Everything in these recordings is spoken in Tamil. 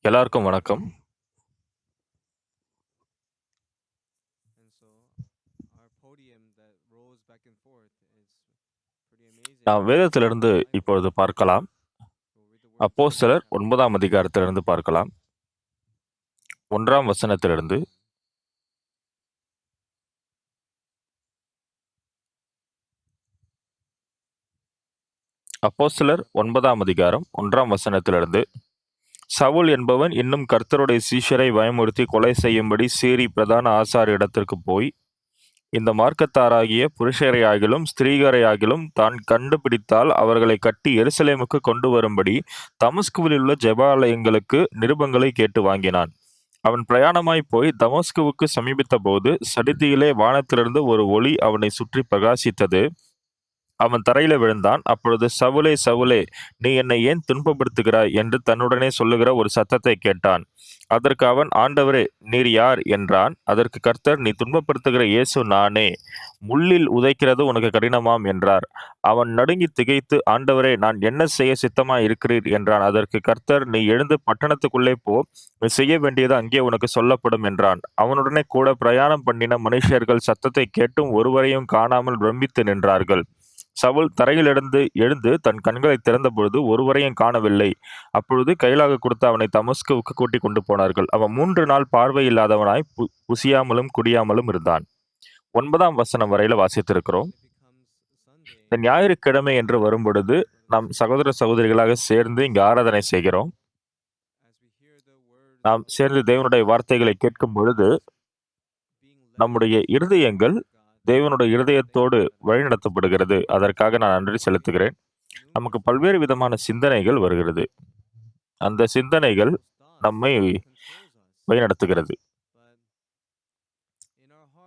எல்லாருக்கும் வணக்கம். நாம் வேதத்திலிருந்து இப்பொழுது பார்க்கலாம். அப்போஸ்தலர் 9ஆம் அதிகாரத்திலிருந்து பார்க்கலாம். 1ஆம் வசனத்திலிருந்து அப்போஸ்தலர் 9ஆம் அதிகாரம் 1ஆம் வசனத்திலிருந்து சவுல் என்பவன் இன்னும் கர்த்தருடைய சீஷரை பயமுறுத்தி கொலை செய்யும்படி சீரி பிரதான ஆசாரியரிடத்திற்கு போய், இந்த மார்க்கத்தாராகிய புருஷரையாகிலும் ஸ்திரீகரையாகிலும் தான் கண்டுபிடித்தால் அவர்களை கட்டி எருசலேமுக்கு கொண்டு வரும்படி தமஸ்குவிலுள்ள ஜெபாலயங்களுக்கு நிருபங்களை கேட்டு வாங்கினான். அவன் பிரயாணமாய்ப் போய் தமஸ்குவுக்கு சமீபித்தபோது சடிதியிலே வானத்திலிருந்து ஒரு ஒளி அவனை சுற்றி பிரகாசித்தது. அவன் தரையிலே விழுந்தான். அப்பொழுது, சவுலே, சவுலே, நீ என்னை ஏன் துன்பப்படுத்துகிறாய் என்று தன்னுடனே சொல்லுகிற ஒரு சத்தத்தைக் கேட்டான். அதற்கு அவன், ஆண்டவரே, நீர் யார் என்றான். அதற்கு கர்த்தர், நீ துன்பப்படுத்துகிற இயேசு நானே. முள்ளில் உதைக்கிறது உனக்கு கடினமாம் என்றார். அவன் நடுங்கித் திகைத்து, ஆண்டவரே, நான் என்ன செய்ய சித்தமாய் இருக்கிறீர் என்றான். அதற்கு கர்த்தர், நீ எழுந்து பட்டணத்துக்குள்ளே போ, நீ செய்ய வேண்டியது அங்கே உனக்கு சொல்லப்படும் என்றான். அவனுடனே கூட பிரயாணம் பண்ணின மனுஷர்கள் சத்தத்தைக் கேட்டும் ஒருவரையும் காணாமல் பிரமித்து நின்றார்கள். சவுல் தரையில் எழுந்து தன் கண்களைத் திறந்தபொழுது ஒருவரையும் காணவில்லை. அப்பொழுது கைலாகு கொடுத்து அவனை தமஸ்குவுக்கு கூட்டிக் கொண்டு போனார்கள். அவன் 3 நாள் பார்வையில்லாதவனாய் புசியாமலும் குடியாமலும் இருந்தான். 9ஆம் வசனம் வரையில வாசித்திருக்கிறோம். இந்த ஞாயிற்றுக்கிழமை என்று வரும்பொழுது நாம் சகோதர சகோதரிகளாக சேர்ந்து இங்கு ஆராதனை செய்கிறோம். நாம் சேர்ந்து தேவனுடைய வார்த்தைகளை கேட்கும் பொழுது நம்முடைய இருதயங்கள் தேவனுடைய இருதயத்தோடு வழிநடத்தப்படுகிறது. அதற்காக நான் நன்றி செலுத்துகிறேன். நமக்கு பல்வேறு விதமான சிந்தனைகள் வருகிறது. அந்த சிந்தனைகள் நம்மை வழிநடத்துகிறது.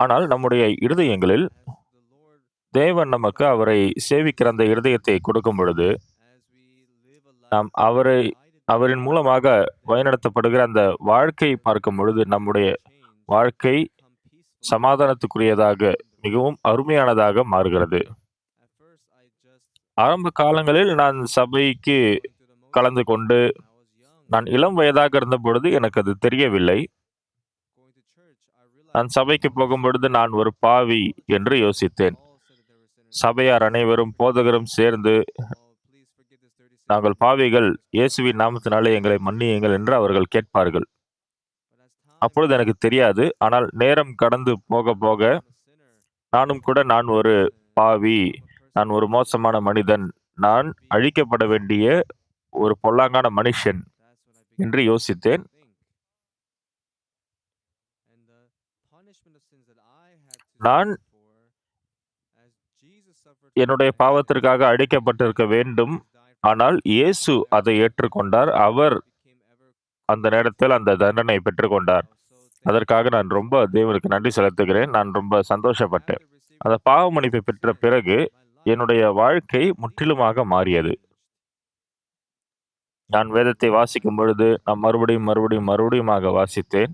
ஆனால் நம்முடைய இருதயங்களில் தேவன் நமக்கு அவரை சேவிக்கிற அந்த இருதயத்தை கொடுக்கும் பொழுது நாம் அவரின் மூலமாக வழிநடத்தப்படுகிற அந்த வாழ்க்கையை பார்க்கும் பொழுது நம்முடைய வாழ்க்கை சமாதானத்துக்குரியதாக, மிகவும் அருமையானதாக மாறுகிறது. ஆரம்ப காலங்களில் நான் சபைக்கு கலந்து கொண்டு நான் இளம் வயதாக இருந்த பொழுது எனக்கு அது தெரியவில்லை. நான் சபைக்கு போகும்பொழுது நான் ஒரு பாவி என்று யோசித்தேன். சபையார் அனைவரும் போதகரும் சேர்ந்து, நாங்கள் பாவிகள், இயேசுவின் நாமத்தினாலே எங்களை மன்னியுங்கள் என்று அவர்கள் கேட்பார்கள். அப்பொழுது எனக்கு தெரியாது. ஆனால் நேரம் கடந்து போக போக நான் ஒரு பாவி, நான் ஒரு மோசமான மனிதன், நான் அழிக்கப்பட வேண்டிய ஒரு பொல்லாங்கான மனுஷன் என்று யோசித்தேன். நான் என்னுடைய பாவத்திற்காக அழிக்கப்பட்டிருக்க வேண்டும். ஆனால் இயேசு அதை ஏற்றுக்கொண்டார். அவர் அந்த நேரத்தில் அந்த தண்டனை பெற்றுக்கொண்டார். அதற்காக நான் ரொம்ப தேவனுக்கு நன்றி செலுத்துகிறேன். நான் ரொம்ப சந்தோஷப்பட்டேன். அந்த பாவ மன்னிப்பை பெற்ற பிறகு என்னுடைய வாழ்க்கை முற்றிலுமாக மாறியது. நான் வேதத்தை வாசிக்கும் பொழுது நான் மறுபடியுமாக வாசித்தேன்.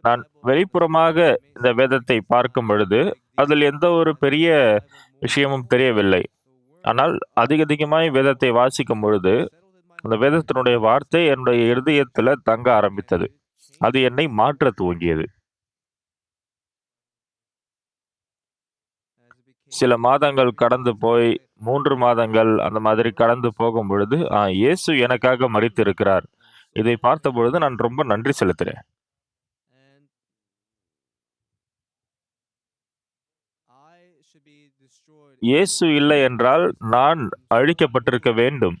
நான் வெளிப்புறமாக இந்த வேதத்தை பார்க்கும் பொழுது அதில் எந்த ஒரு பெரிய விஷயமும் தெரியவில்லை. ஆனால் அதிகமாய் வேதத்தை வாசிக்கும் பொழுது அந்த வேதத்தினுடைய வார்த்தை என்னுடைய இருதயத்துல தங்க ஆரம்பித்தது. அது என்னை மாற்ற துவங்கியது. சில மாதங்கள் கடந்து போய் 3 மாதங்கள் அந்த மாதிரி கடந்து போகும் பொழுது, இயேசு எனக்காக மரித்திருக்கிறார். இதை பார்த்த பொழுது நான் ரொம்ப நன்றி செலுத்துறேன். இயேசு இல்லை என்றால் நான் அழிக்கப்பட்டிருக்க வேண்டும்.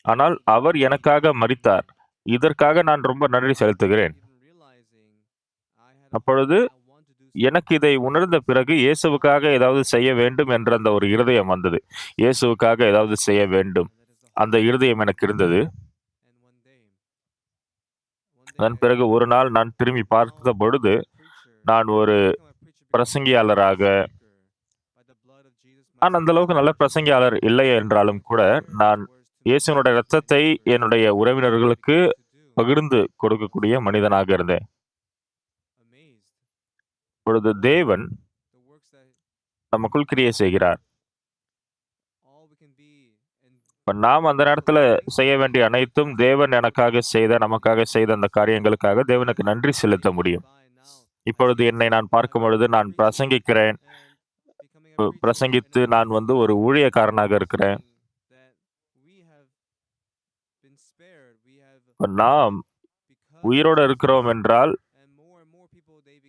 ஆனால் அவர் எனக்காக மரித்தார். இதற்காக நான் ரொம்ப நன்றி செலுத்துகிறேன். அப்பொழுது எனக்கு இதை உணர்ந்த பிறகு இயேசுவுக்காக ஏதாவது செய்ய வேண்டும் என்ற அந்த ஒரு இருதயம் வந்தது. இயேசுவுக்காக ஏதாவது செய்ய வேண்டும். அந்த இருதயம் எனக்கு இருந்தது. அதன் பிறகு ஒரு நாள் நான் திரும்பி பார்த்த பொழுது, நான் ஒரு பிரசங்கியாளராக, நான் அந்த அளவுக்கு நல்ல பிரசங்கியாளர் இல்லை என்றாலும் கூட, நான் இயேசுவினுடைய இரத்தத்தை என்னுடைய உறவினர்களுக்கு பகிர்ந்து கொடுக்கக்கூடிய மனிதனாக இருந்தேன். இப்பொழுது தேவன் நமக்குள் கிரியை செய்கிறார். இப்ப நாம் அந்த நேரத்துல செய்ய வேண்டிய அனைத்தும் தேவன் நமக்காக செய்த அந்த காரியங்களுக்காக தேவனுக்கு நன்றி செலுத்த முடியும். இப்பொழுது என்னை நான் பார்க்கும் பொழுது நான் பிரசங்கிக்கிறேன். பிரசங்கித்து நான் ஒரு ஊழியக்காரனாக இருக்கிறேன். இப்ப நாம் உயிரோட இருக்கிறோம் என்றால்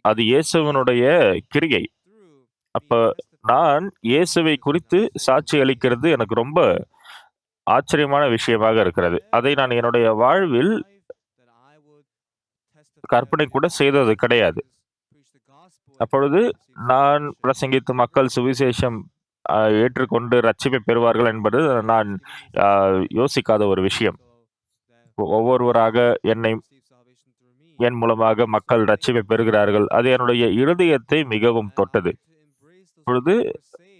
அது இயேசுவினுடைய கிரியை. அப்ப நான் இயேசுவை குறித்து சாட்சி அளிக்கிறது எனக்கு ரொம்ப ஆச்சரியமான விஷயமாக இருக்கிறது. அதை நான் என்னுடைய வாழ்வில் கற்பனை கூட செய்தது கிடையாது. அப்பொழுது நான் பிரசங்கித்து மக்கள் சுவிசேஷம் ஏற்றுக்கொண்டு ரட்சிப்பை பெறுவார்கள் என்பது நான் யோசிக்காத ஒரு விஷயம். ஒவ்வொருவராக என் மூலமாக மக்கள் ரட்சிப்பை பெறுகிறார்கள். அது என்னுடைய இருதயத்தை மிகவும் தொட்டது. இப்பொழுது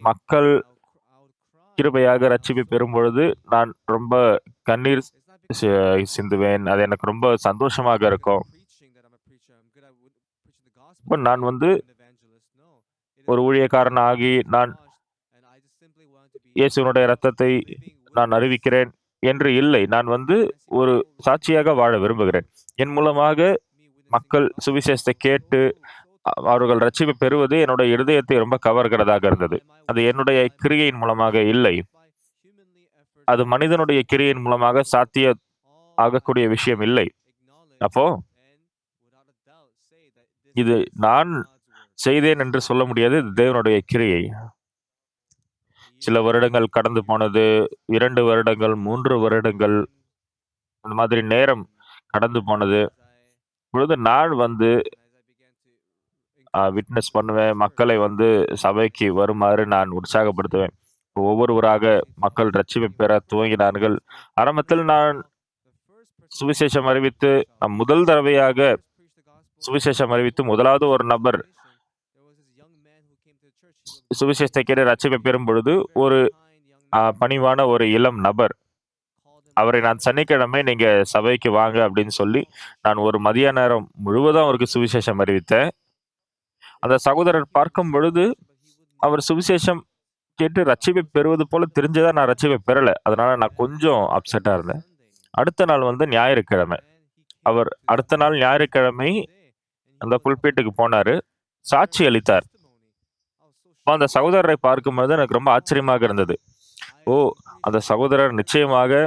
மக்கள் கிருபையாக ரட்சிப்பை பெறும் பொழுது நான் ரொம்ப கண்ணீர் சிந்துவேன். அது எனக்கு ரொம்ப சந்தோஷமாக இருக்கும். இப்போ நான் ஒரு ஊழியக்காரன் ஆகி நான் இயேசுவினுடைய இரத்தத்தை நான் அறிவிக்கிறேன் என்று இல்லை. நான் ஒரு சாட்சியாக வாழ விரும்புகிறேன். என் மூலமாக மக்கள் சுவிசேஷத்தை கேட்டு அவர்கள் ரட்சிப்பை பெறுவது என்னுடைய இருதயத்தை ரொம்ப கவர்கிறதாக இருந்தது. அது என்னுடைய கிரியையின் மூலமாக இல்லை. அது மனிதனுடைய கிரியையின் மூலமாக சாத்திய ஆகக்கூடிய விஷயம் இல்லை. அப்போ இது நான் செய்தேன் என்று சொல்ல முடியாது. இது தேவனுடைய கிரியை. சில வருடங்கள் கடந்து போனது. 2 வருடங்கள், 3 வருடங்கள், அந்த மாதிரி நேரம் கடந்து போனது. இப்பொழுது நான் விட்னஸ் பண்ணுவேன். மக்களை சபைக்கு வருமாறு நான் உற்சாகப்படுத்துவேன். ஒவ்வொருவராக மக்கள் ரட்சிப்பை பெற துவங்கினார்கள். ஆரம்பத்தில் நான் சுவிசேஷம் அறிவித்து முதல் தடவையாக சுவிசேஷம் அறிவித்து முதலாவது ஒரு நபர் சுவிசேஷத்தை கேட்டு ரட்சிப்பை பெறும் பொழுது ஒரு பணிவான ஒரு இளம் நபர், அவரை நான் சனிக்கிழமை நீங்க சபைக்கு வாங்க அப்படின்னு சொல்லி நான் ஒரு மதிய நேரம் முழுவதும் அவருக்கு சுவிசேஷம் அறிவித்தேன். அந்த சகோதரர் பார்க்கும் பொழுது அவர் சுவிசேஷம் கேட்டு ரட்சிப்பை பெறுவது போல தெரிஞ்சதா நான் ரட்சிப்பை பெறல. அதனால நான் கொஞ்சம் அப்செட்டா இருந்தேன். அடுத்த நாள் ஞாயிற்றுக்கிழமை. அவர் அடுத்த நாள் ஞாயிற்றுக்கிழமை அந்த புல்பீட்டுக்கு போனாரு, சாட்சி அளித்தார். அந்த சகோதரரை பார்க்கும்போது எனக்கு ரொம்ப ஆச்சரியமாக இருந்தது. அந்த சகோதரர் நிச்சயமாக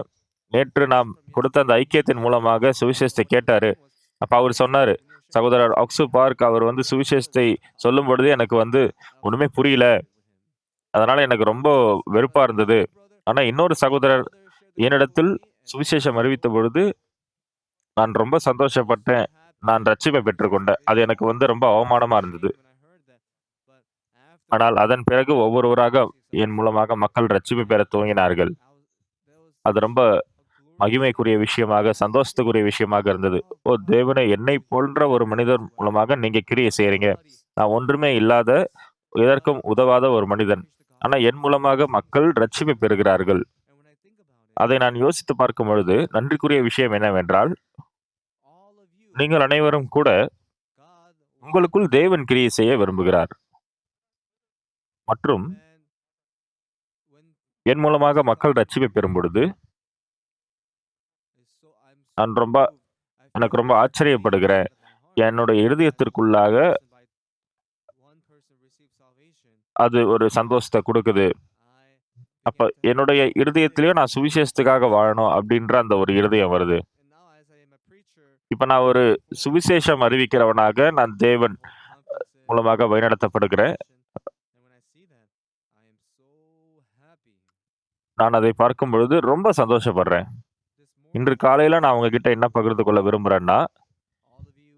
நேற்று நாம் கொடுத்த அந்த ஐக்கியத்தின் மூலமாக சுவிசேஷத்தை கேட்டாரு. அப்ப அவர் சொன்னாரு, சகோதரர் அக்சு பார்க் அவர் சுவிசேஷத்தை சொல்லும் பொழுது எனக்கு ஒண்ணுமே புரியல. அதனால எனக்கு ரொம்ப வெறுப்பா இருந்தது. ஆனா இன்னொரு சகோதரர் என்னிடத்தில் சுவிசேஷம் அறிவித்த பொழுது நான் ரொம்ப சந்தோஷப்பட்டேன். நான் ரட்சிப்பை பெற்றுக்கொண்டேன். அது எனக்கு ரொம்ப அவமானமா இருந்தது. ஆனால் அதன் பிறகு ஒவ்வொருவராக என் மூலமாக மக்கள் ரட்சிப்பை பெற துவங்கினார்கள். அது ரொம்ப மகிமைக்குரிய விஷயமாக, சந்தோஷத்துக்குரிய விஷயமாக இருந்தது. தேவனே, என்னை போன்ற ஒரு மனிதர் மூலமாக நீங்க கிரியை செய்யறீங்க. நான் ஒன்றுமே இல்லாத, எதற்கும் உதவாத ஒரு மனிதன். ஆனா என் மூலமாக மக்கள் ரட்சிப்பை பெறுகிறார்கள். அதை நான் யோசித்து பார்க்கும் பொழுது நன்றிக்குரிய விஷயம் என்னவென்றால், நீங்கள் அனைவரும் கூட உங்களுக்குள் தேவன் கிரியை செய்ய விரும்புகிறார். மற்றும் என் மூலமாக மக்கள் ரட்சிப்பை பெறும் பொழுது நான் எனக்கு ரொம்ப ஆச்சரியப்படுகிறேன். என்னுடைய இருதயத்திற்குள்ளாக அது ஒரு சந்தோஷத்தை கொடுக்குது. அப்ப என்னுடைய இருதயத்திலேயே நான் சுவிசேஷத்துக்காக வாழணும் அப்படின்ற அந்த ஒரு இருதயம் வருது. இப்ப நான் ஒரு சுவிசேஷம் அறிவிக்கிறவனாக நான் தேவன் மூலமாக வழிநடத்தப்படுகிறேன். நான் அதை பார்க்கும் பொழுது ரொம்ப சந்தோஷப்படுறேன். இன்று காலையில நான் உங்ககிட்ட என்ன பகிர்ந்து கொள்ள விரும்புறேன்னா,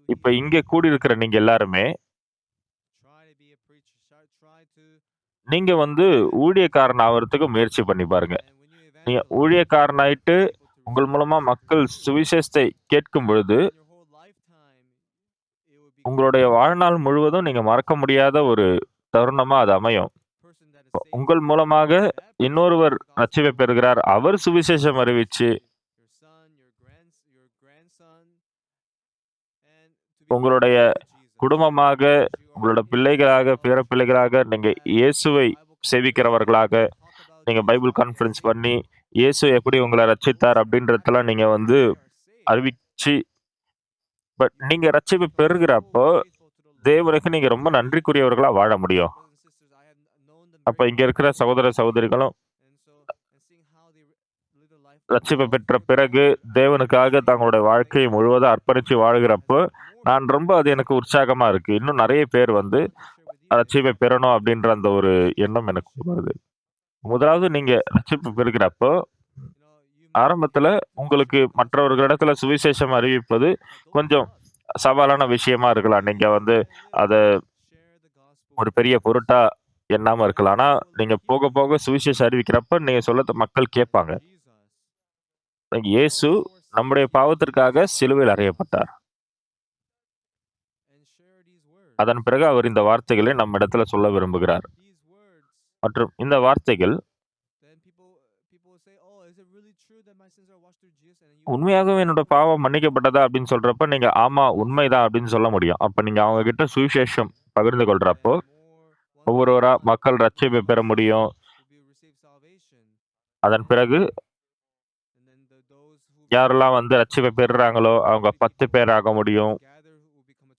இப்ப இங்க கூடியிருக்கிற நீங்க எல்லாருமே நீங்க ஊழியக்காரன் ஆவறதுக்கு முயற்சி பண்ணி பாருங்க. நீங்க ஊழியக்காரனாயிட்டு உங்கள் மூலமா மக்கள் சுவிசேஷத்தை கேட்கும் பொழுது உங்களுடைய வாழ்நாள் முழுவதும் நீங்க மறக்க முடியாத ஒரு தருணமா அது அமையும். உங்கள் மூலமாக இன்னொருவர் ரட்சிப்பை பெறுகிறார். அவர் சுவிசேஷம் அறிவிச்சு உங்களுடைய குடும்பமாக, உங்களோட பிள்ளைகளாக, பேர பிள்ளைகளாக நீங்க இயேசுவை சேவிக்கிறவர்களாக நீங்க பைபிள் கான்ஃபரன்ஸ் பண்ணி இயேசு எப்படி உங்கள ரட்சித்தார் அப்படின்றதெல்லாம் நீங்க வந்து அறிவிச்சு நீங்க ரட்சிப்பு பெறுகிறப்போ, தேவனுக்கு நீங்க ரொம்ப நன்றிக்குரியவர்களா வாழ முடியும். அப்ப இங்க இருக்கிற சகோதர, சகோதரிகளும் ரட்சிப்பு பெற்ற பிறகு தேவனுக்காக தங்களுடைய வாழ்க்கையை முழுவதும் அர்ப்பணிச்சு வாழ்கிறப்போ, நான் ரொம்ப அது எனக்கு உற்சாகமா இருக்கு. இன்னும் நெறைய பேர் வந்து ரட்சிப்பை பெறணும் அப்படின்ற அந்த ஒரு எண்ணம் எனக்கு வருது. முதலாவது நீங்க ரட்சிப்பு பெறுகிறப்போ, ஆரம்பத்துல உங்களுக்கு மற்றவர்களிடத்துல சுவிசேஷம் அறிவிப்பது கொஞ்சம் சவாலான விஷயமா இருக்கலாம். நீங்க வந்து அத ஒரு பெரிய பொருட்டா எண்ணாம இருக்கலாம். ஆனா, நீங்க போக போக சுவிசேஷம் அறிவிக்கிறப்ப நீங்க சொல்லத மக்கள் கேட்பாங்க. இயேசு நம்முடைய பாவத்திற்காக சிலுவையில் அறையப்பட்டார். அதன் பிறகு அவர் இந்த வார்த்தைகளை நம்மிடத்துல சொல்ல விரும்புகிறார். மற்றும் இந்த வார்த்தைகள் உண்மையாகவே என்னோட பாவம் மன்னிக்கப்பட்டதா அப்படின்னு சொல்றப்ப, நீங்க ஆமா உண்மைதான் அப்படின்னு சொல்ல முடியும். அப்ப நீங்க அவங்க கிட்ட சுவிசேஷம் பகிர்ந்து கொள்றப்போ, ஒவ்வொருவரா மக்கள் ரட்சிப்பை பெற முடியும். அதன் பிறகு யாரெல்லாம் வந்து ரட்சிப்பை பெறுறாங்களோ, அவங்க 10 பேர் ஆக முடியும்.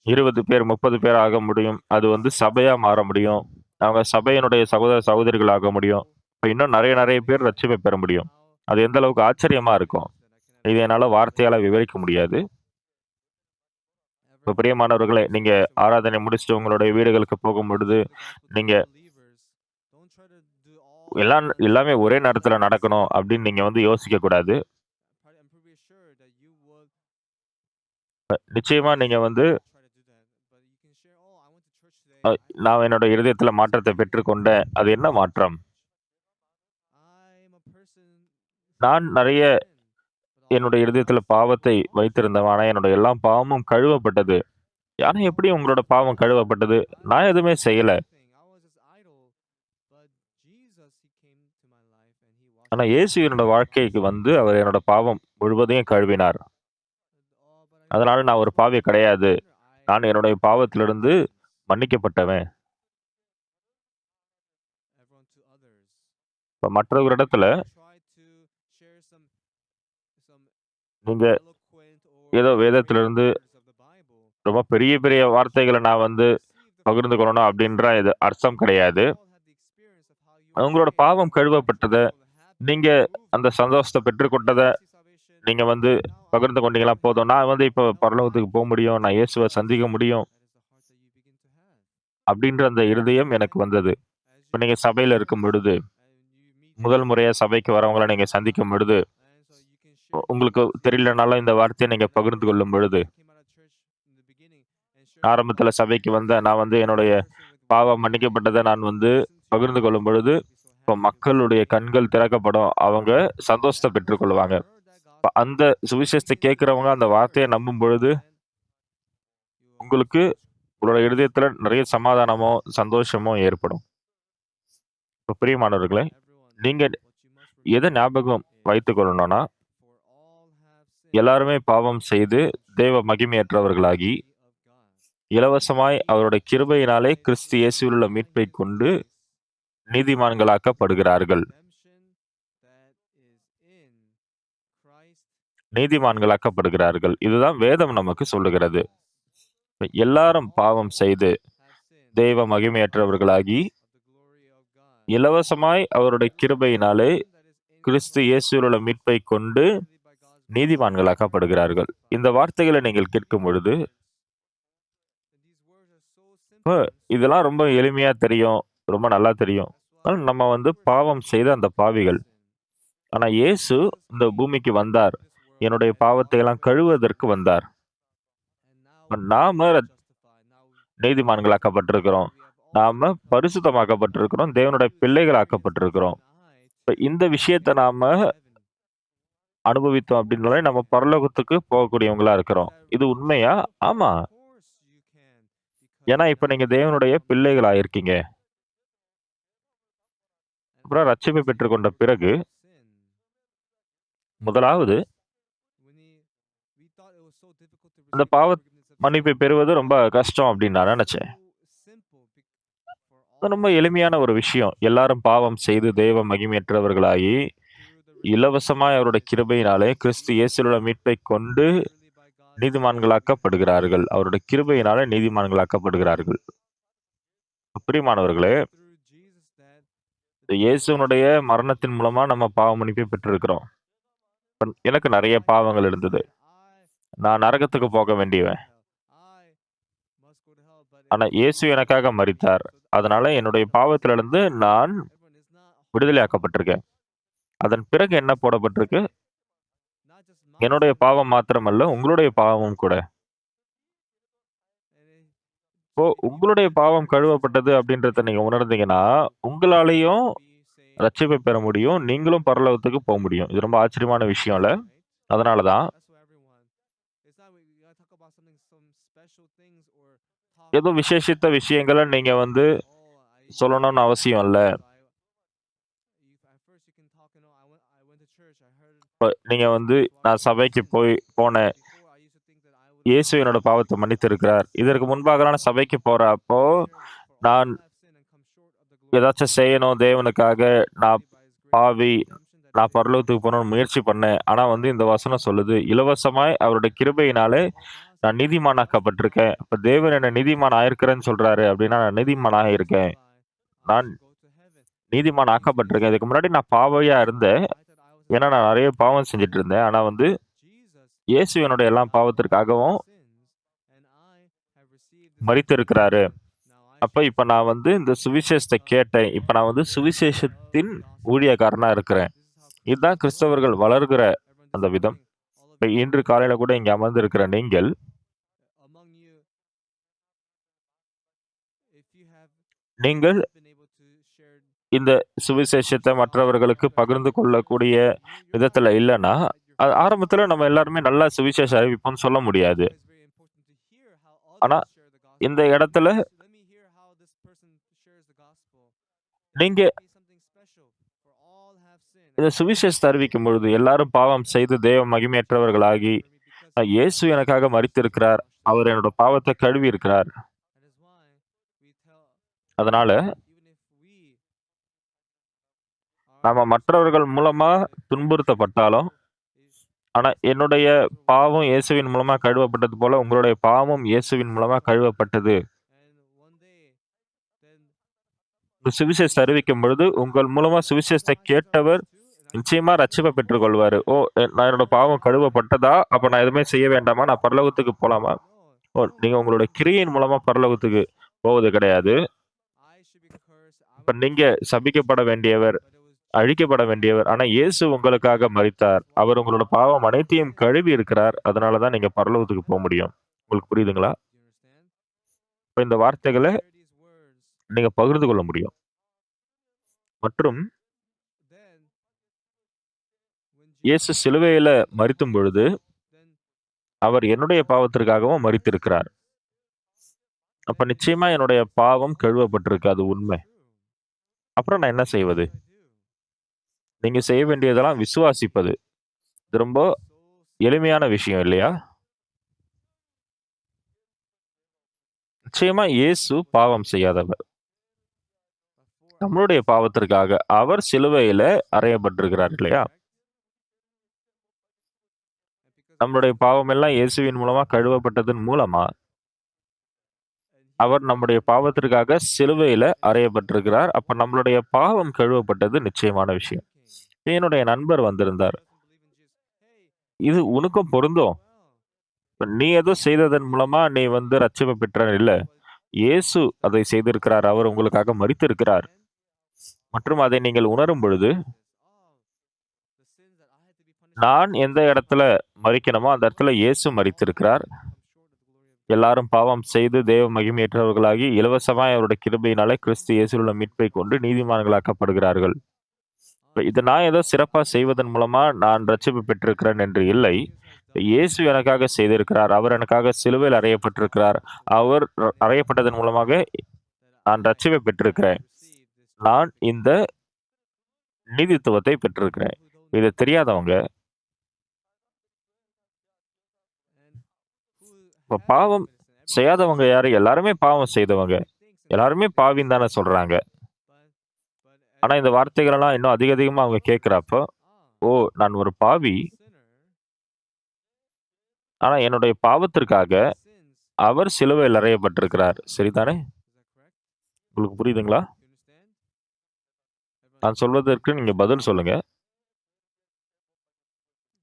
20 பேர், 30 பேர் ஆக முடியும். அது வந்து சபையா மாற முடியும். அவங்க சபையினுடைய சகோதர, சகோதரிகள் ஆக முடியும். இப்ப இன்னும் நெறைய நெறைய பேர் ரட்சிப்பை பெற முடியும். அது எந்த அளவுக்கு ஆச்சரியமா இருக்கும். இத என்னால வார்த்தையால விவரிக்க முடியாது. இப்ப பிரியமானவர்களே, நீங்க ஆராதனை முடிச்சுட்டு உங்களுடைய வீடுகளுக்கு போகும்பொழுது, நீங்க எல்லாமே ஒரே நேரத்துல நடக்கணும் அப்படின்னு நீங்க வந்து யோசிக்க கூடாது. நிச்சயமா நீங்க வந்து அ நான் என்னோட இருதயத்துல மாற்றத்தை பெற்றுக்கொண்டேன். அது என்ன மாற்றம்? நான் நெறைய என்னுடைய இருதயத்துல பாவத்தை வைத்திருந்தவன். ஆனா என்னோட எல்லா பாவமும் கழுவப்பட்டது. ஆனா எப்படி உங்களோட பாவம் கழுவப்பட்டது? நான் எதுவுமே செய்யல. ஆனா இயேசு என்னோட வாழ்க்கைக்கு வந்து அவர் என்னோட பாவம் முழுவதையும் கழுவினார். அதனால நான் ஒரு பாவி கிடையாது. நான் என்னுடைய பாவத்திலிருந்து மன்னிக்கப்பட்டவன். இப்ப மற்றவர்களிடத்துல நீங்க ஏதோ வேதத்திலிருந்து ரொம்ப பெரிய பெரிய வார்த்தைகள நான் வந்து பகிர்ந்து கொள்ளணும் அப்படின்ற இது அர்த்தம் கிடையாது. உங்களோட பாவம் கழுவப்பட்டத, நீங்க அந்த சந்தோஷத்த பெற்றுக்கொண்டத நீங்க வந்து பகிர்ந்து கொண்டீங்களா போதும். நான் வந்து இப்ப பரலோகத்துக்கு முடியும். நான் இயேசுவ சந்திக்க முடியும். அப்படின்ற அந்த இருதயம் எனக்கு வந்தது. இப்ப நீங்க சபையில இருக்கும் பொழுது, முதல் முறையா சபைக்கு வரவங்கள நீங்க சந்திக்கும் பொழுது, உங்களுக்கு தெரியலனாலும் இந்த வார்த்தைய நீங்க பகிர்ந்து கொள்ளும் பொழுது, ஆரம்பத்துல சபைக்கு வந்தேன். நான் வந்து என்னுடைய பாவம் மன்னிக்கப்பட்டத நான் வந்து பகிர்ந்து கொள்ளும் பொழுது, இப்ப மக்களுடைய கண்கள் திறக்கப்படும். அவங்க சந்தோஷத்த பெற்றுக் கொள்வாங்க. அந்த சுவிசேஷத்த கேட்கிறவங்க அந்த வார்த்தைய நம்பும் பொழுது, உங்களுக்கு உங்களோட இருதயத்துல நிறைய சமாதானமும், சந்தோஷமும் ஏற்படும். இப்ப பிரியமானவர்களே, நீங்க எத ஞாபகம் வைத்துக் கொள்ளணும்னா, எல்லாருமே பாவம் செய்து தேவ மகிமையற்றவர்களாகி, இலவசமாய் அவருடைய கிருபையினாலே கிறிஸ்து இயேசுவில் உள்ள மீட்பைக் கொண்டு நீதிமான்களாக்கப்படுகிறார்கள். நீதிமான்களாக்கப்படுகிறார்கள். இதுதான் வேதம் நமக்கு சொல்லுகிறது. எல்லாரும் பாவம் செய்து தேவ மகிமையற்றவர்களாகி, இலவசமாய் அவருடைய கிருபையினாலே கிறிஸ்து இயேசுவில் உள்ள மீட்பைக் கொண்டு நீதிமான்களாக்கப்படுகிறார்கள். இந்த வார்த்தைகளை நீங்கள் கேட்கும் பொழுது, இப்ப இதெல்லாம் ரொம்ப எளிமையா தெரியும். ரொம்ப நல்லா தெரியும். ஆனா நம்ம வந்து பாவம் செய்த அந்த பாவிகள். ஆனா இயேசு இந்த பூமிக்கு வந்தார். என்னுடைய பாவத்தை எல்லாம் கழுவுவதற்கு வந்தார். நாம நீதிமான்களாக்கப்பட்டிருக்கிறோம். நாம பரிசுத்தமாக்கப்பட்டிருக்கிறோம். தேவனுடைய பிள்ளைகளாக்கப்பட்டிருக்கிறோம். இப்ப இந்த விஷயத்த நாம அனுபவித்தோம் அப்படின்னாலே நம்ம பரலோகத்துக்கு போகக்கூடியவங்களா இருக்கிறோம். இது உண்மையா? ஆமா. ஏன்னா இப்ப நீங்க தேவனுடைய பிள்ளைகளா இருக்கீங்க. அப்புறம் ரட்சிப்பை பெற்றுக்கொண்ட பிறகு, முதலாவது அந்த பாவ மன்னிப்பை பெறுவது ரொம்ப கஷ்டம் அப்படின்னு நான் நெனச்சேன். அது ரொம்ப எளிமையான ஒரு விஷயம். எல்லாரும் பாவம் செய்து தேவ மகிமையற்றவர்களாகி, இலவசமாய் அவருடைய கிருபையினாலே கிறிஸ்து இயேசுவிலுள்ள மீட்பைக் கொண்டு நீதிமான்களாக்கப்படுகிறார்கள். அவருடைய கிருபையினாலே நீதிமான்களாக்கப்படுகிறார்கள். பிரியமானவர்களே, இந்த இயேசுவினுடைய மரணத்தின் மூலமா நம்ம பாவ மன்னிப்பை பெற்றிருக்கிறோம். எனக்கு நிறைய பாவங்கள் இருந்தது. நான் நரகத்துக்கு போக வேண்டியவன். ஆனா இயேசு எனக்காக மரித்தார். அதனால என்னுடைய பாவத்திலிருந்து நான் விடுதலையாக்கப்பட்டிருக்கேன். அதன் பிறகு என்ன போடப்பட்டிருக்கு? என்னுடைய பாவம் மாத்திரமல்ல, உங்களுடைய பாவமும் கூட. இப்போ உங்களுடைய பாவம் கழுவப்பட்டது அப்படின்றத நீங்க உணர்ந்தீங்கன்னா, உங்களாலேயும் ரட்சிப்பை பெற முடியும். நீங்களும் பரலோகத்துக்கு போ முடியும். இது ரொம்ப ஆச்சரியமான விஷயம்ல. அதனால தான் ஏதோ விசேஷித்த விஷயங்கள நீங்க சொல்லணும்னு அவசியம் இல்ல. இப்ப நீங்க நான் சபைக்கு போனேன். இயேசு என்னோட பாவத்த மன்னித்திருக்கிறார். இதற்கு முன்பாக நான் சபைக்கு போறப்போ, நான் ஏதாச்சும் செய்யணும் தேவனுக்காக. நான் பாவி. நான் பரலோகத்துக்கு போகணும்னு முயற்சி பண்ணேன். ஆனா இந்த வசனம் சொல்லுது, இலவசமாய் அவருடைய கிருபையினாலே நான் நீதிமானாக்கப்பட்டிருக்கேன். அப்ப தேவன் என்ன நீதிமான் ஆயிருக்கிறேன்னு சொல்றாரு அப்படின்னா, நான் நீதிமான் ஆகியிருக்கேன். நான் நீதிமான் ஆக்கப்பட்டிருக்கேன். இதுக்கு முன்னாடி நான் பாவியா இருந்தேன். ஏன்னா நான் நிறைய பாவம் செஞ்சுட்டு இருந்தேன். ஆனா இயேசு என்னுடைய எல்லா பாவத்திற்காகவும் மரித்திருக்கிறாரு. அப்ப இப்ப நான் இந்த சுவிசேஷத்தை கேட்டேன். இப்ப நான் சுவிசேஷத்தின் ஊழியக்காரனா இருக்கிறேன். இதுதான் கிறிஸ்தவர்கள் வளர்கிற அந்த விதம். இப்ப இன்று காலையில கூட இங்க அமர்ந்திருக்கிற நீங்கள், நீங்கள் இந்த சுவிசேஷத்தை மற்றவர்களுக்கு பகிர்ந்து கொள்ளக்கூடிய விதத்துல இல்லன்னா, ஆரம்பத்துல நம்ம எல்லாருமே நல்லா சுவிசேஷம் அறிவிப்போம்னு சொல்ல முடியாது. ஆனா இந்த இடத்துல நீங்க இந்த சுவிசேஷத்தை அறிவிக்கும் பொழுது எல்லாரும் பாவம் செய்து தேவ மகிமையற்றவர்களாகி, இயேசு எனக்காக மரித்திருக்கிறார். அவர் என்னோட பாவத்தை கழுவி இருக்கிறார். அதனால நாம மற்றவர்கள் மூலமா துன்புறுத்தப்பட்டாலும், ஆனா என்னுடைய பாவம் இயேசுவின் மூலமா கழுவப்பட்டது போல உங்களுடைய பாவமும் இயேசுவின் மூலமா கழுவப்பட்டது. சுவிசேஷத்தை அறிவிக்கும் பொழுது உங்கள் மூலமா சுவிசேஷத்தை கேட்டவர் நிச்சயமா ரட்சிப்பை பெற்றுக் கொள்வாரு. ஓ! நான் என்னோட பாவம் கழுவப்பட்டதா? அப்ப நான் எதுவுமே செய்ய வேண்டாமா? நான் பரலோகத்துக்கு போலாமா? ஓ! நீங்க உங்களுடைய கிரியையின் மூலமா பரலோகத்துக்கு போவது கிடையாது. இப்ப நீங்க சபிக்கப்பட வேண்டியவர், அழிக்கப்பட வேண்டியவர். ஆனா இயேசு உங்களுக்காக மரித்தார். அவர் உங்களோட பாவம் அனைத்தையும் கழுவி இருக்கிறார். அதனால தான் நீங்க பரலோகத்துக்கு போ முடியும். உங்களுக்கு புரியுதுங்களா? இப்ப இந்த வார்த்தைகள நீங்க பகிர்ந்து கொள்ள முடியும். மற்றும் இயேசு சிலுவையில மரிக்கும் பொழுது, அவர் என்னுடைய பாவத்திற்காகவும் மரித்திருக்கிறார். அப்ப நிச்சயமா என்னுடைய பாவம் கழுவப்பட்டிருக்கு. அது உண்மை. அப்புறம் நான் என்ன செய்வது? நீங்க செய்ய வேண்டியதெல்லாம் விசுவாசிப்பது. இது ரொம்ப எளிமையான விஷயம் இல்லையா? நிச்சயமா இயேசு பாவம் செய்யாதவர். நம்மளுடைய பாவத்திற்காக அவர் சிலுவையில அறையப்பட்டிருக்கிறார் இல்லையா? நம்மளுடைய பாவம் எல்லாம் இயேசுவின் மூலமா கழுவப்பட்டதன் மூலமா, அவர் நம்முடைய பாவத்திற்காக சிலுவையில அறையப்பட்டிருக்கிறார். அப்ப நம்மளுடைய பாவம் கழுவப்பட்டது நிச்சயமான விஷயம். என்னுடைய நண்பர் வந்திருந்தார். இது உனக்கும் பொருந்தும். நீ ஏதோ செய்ததன் மூலமா நீ ரட்சிப்பு பெற்ற இல்ல. இயேசு அதை செய்திருக்கிறார். அவர் உங்களுக்காக மரித்திருக்கிறார். மற்றும் அதை நீங்கள் உணரும் பொழுது, நான் எந்த இடத்துல மரிக்கணுமோ அந்த இடத்துல இயேசு மரித்திருக்கிறார். எல்லாரும் பாவம் செய்து தேவ மகிமையற்றவர்களாகி இலவசமாய் அவருடைய கிருபையினாலே கிறிஸ்து இயேசுவுள்ள மீட்பை கொண்டு நீதிமான்களாக்கப்படுகிறார்கள். இதை நான் ஏதோ சிறப்பா செய்வதன் மூலமா நான் ரட்சிப்பு பெற்றிருக்கிறேன் என்று இல்லை. இயேசு எனக்காக செய்திருக்கிறார். அவர் எனக்காக சிலுவையில் அறையப்பட்டிருக்கிறார். அவர் அறையப்பட்டதன் மூலமாக நான் ரட்சிப்பை பெற்றிருக்கிறேன். நான் இந்த நீதித்துவத்தை பெற்றிருக்கிறேன். இதை தெரியாதவங்க இப்ப பாவம் செய்யாதவங்க யாரு? எல்லாருமே பாவம் செய்தவங்க. எல்லாருமே பாவின்னு தானே சொல்றாங்க. ஆனா இந்த வார்த்தைகள் எல்லாம் இன்னும் அதிகமா அவங்க கேட்கிறப்போ, ஓ! நான் ஒரு பாவி. ஆனா என்னுடைய பாவத்திற்காக அவர் சிலுவையில் அறையப்பட்டிருக்கிறார். சரிதானே? உங்களுக்கு புரியுதுங்களா? நான் சொல்வதற்கு நீங்க பதில் சொல்லுங்க.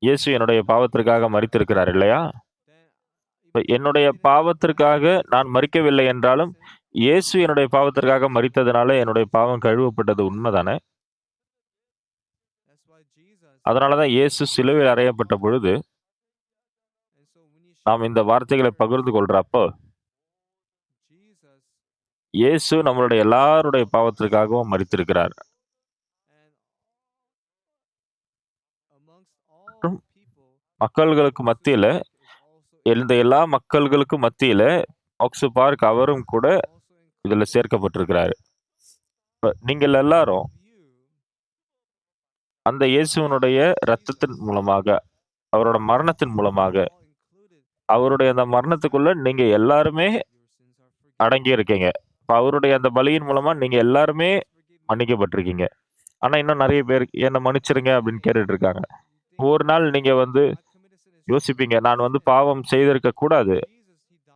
இயேசு என்னுடைய பாவத்திற்காக மரித்திருக்கிறார் இல்லையா? இப்ப என்னுடைய பாவத்திற்காக நான் மரிக்கவில்லை என்றாலும், இயேசு என்னுடைய பாவத்திற்காக மரித்ததுனால என்னுடைய பாவம் கழுவப்பட்டது உண்மதானே? அதனால தான் இயேசு சிலுவையில் அறையப்பட்ட பொழுது, நாம் இந்த வார்த்தைகளை பகிர்ந்து கொள்றப்போ, இயேசு நம்மளுடைய எல்லாருடைய பாவத்திற்காகவும் மரித்திருக்கிறார். மற்றும் மக்கள்களுக்கு மத்தியில, இந்த எல்லா மக்கள்களுக்கும் மத்தியில, ஆக்ஸு பார்க் அவரும் கூட இதுல சேர்க்கப்பட்டிருக்கிறாரு. இப்ப நீங்கள் எல்லாரும் அந்த இயேசுவினுடைய இரத்தத்தின் மூலமாக, அவரோட மரணத்தின் மூலமாக, அவருடைய அந்த மரணத்துக்குள்ள நீங்க எல்லாருமே அடங்கி இருக்கீங்க. இப்ப அவருடைய அந்த பலியின் மூலமா நீங்க எல்லாருமே மன்னிக்கப்பட்டிருக்கீங்க. ஆனா இன்னும் நெறைய பேர் என்ன மன்னிச்சிருங்க அப்படின்னு கேட்டுட்டு இருக்காங்க. ஒரு நாள் நீங்க வந்து யோசிப்பீங்க, நான் வந்து பாவம் செய்திருக்க கூடாது.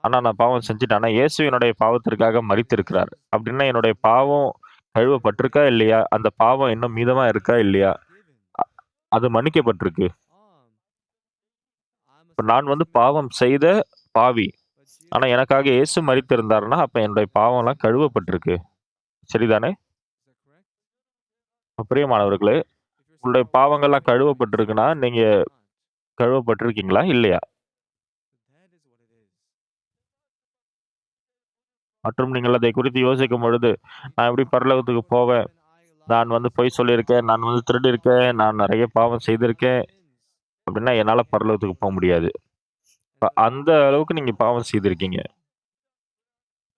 ஆனா நான் பாவம் செஞ்சுட்டேன். ஆனா இயேசு என்னுடைய பாவத்திற்காக மரித்திருக்கிறார். அப்படின்னா என்னுடைய பாவம் கழுவப்பட்டிருக்கா இல்லையா? அந்த பாவம் இன்னும் மீதமா இருக்கா இல்லையா? அ அது மன்னிக்கப்பட்டிருக்கு. இப்ப நான் வந்து பாவம் செய்த பாவி. ஆனா எனக்காக இயேசு மரித்திருந்தார்ன்னா, அப்ப என்னுடைய பாவம்லாம் கழுவப்பட்டிருக்கு. சரிதானே? பிரியமானவர்களே, உங்களுடைய பாவங்கள்லாம் கழுவப்பட்டிருக்குன்னா, நீங்க கழுவப்பட்டிருக்கீங்களா? இல்லையா? மற்றும் நீங்கள் அதை குறித்து யோசிக்கும் பொழுது, நான் எப்படி பரலோகத்துக்கு போவேன்? நான் வந்து பொய் சொல்லியிருக்கேன். நான் வந்து திருடியிருக்கேன். நான் நெறைய பாவம் செய்திருக்கேன். அப்படின்னா என்னால பரலோகத்துக்கு போ முடியாது. அந்த அளவுக்கு நீங்க பாவம் செய்திருக்கீங்க.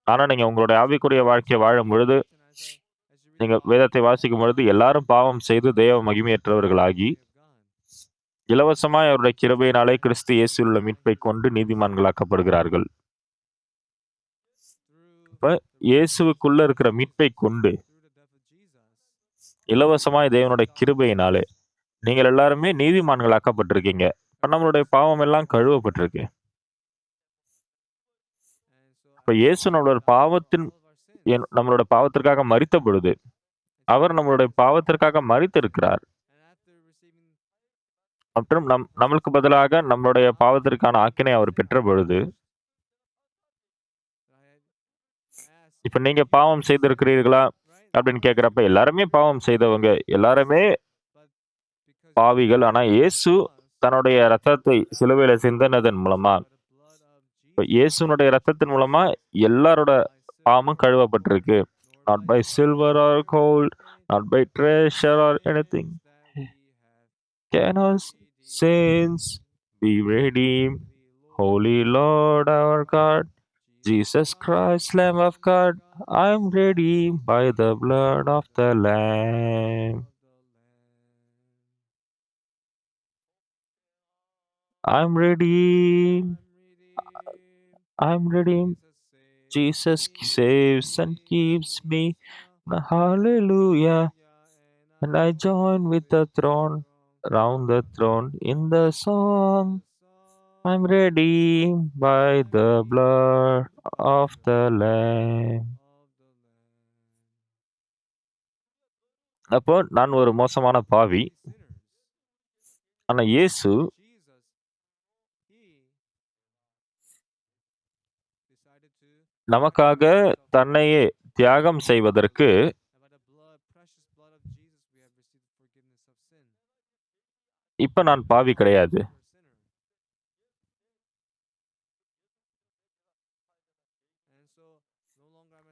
ஆனா நீங்க உங்களுடைய ஆவிக்குரிய வாழ்க்கைய வாழும்பொழுது, நீங்க வேதத்தை வாசிக்கும் பொழுது, எல்லாரும் பாவம் செய்து தேவ மகிமையற்றவர்களாகி, இலவசமாய் அவருடைய கிருபையினாலே கிறிஸ்து இயேசுவில் உள்ள மீட்பைக் கொண்டு நீதிமான்களாக்கப்படுகிறார்கள். இப்ப இயேசுவுக்குள்ள இருக்கிற மீட்பைக் கொண்டு, இலவசமாய் தேவனுடைய கிருபையினாலே, நீங்கள் எல்லாருமே நீதிமான்களாக்கப்பட்டிருக்கீங்க. இப்ப நம்மளுடைய பாவம் எல்லாம் கழுவப்பட்டிருக்கு. இப்ப இயேசு நம்மளோட பாவத்தின் நம்மளோட பாவத்திற்காக மரித்த பொழுது, அவர் நம்மளுடைய பாவத்திற்காக மரித்திருக்கிறார். மற்றும் நம்மளுக்கு பதிலாக நம்மளுடைய பாவத்திற்கான ஆக்கினை அவர் பெற்ற பொழுது, இப்ப நீங்க பாவம் செய்திருக்கிறீர்களா? அப்படின்னு கேட்கிறப்ப, எல்லாருமே பாவம் செய்தவங்க. எல்லாருமே பாவிகள். ஆனா இயேசு தன்னுடைய ரத்தத்தை சிலுவையில சிந்தினதன் மூலமா, இப்ப இயேசுனுடைய ரத்தத்தின் மூலமா எல்லாரோட பாவமும் கழுவப்பட்டிருக்கு. Not by silver or gold, not by treasure or anything. Can our sins be redeemed? Holy Lord our God, Jesus Christ, Lamb of God, I'm redeemed by the blood of the Lamb. I'm redeemed. I'm redeemed. Jesus saves and keeps me. Hallelujah. And I join with the throne, round the throne in the song. I'm redeemed by the blood of the Lamb. அப்போ நான் ஒரு மோசமான பாவி. ஆனா இயேசு நமக்காக தன்னையே தியாகம் செய்வதற்கு இப்ப நான் பாவி கிடையாது.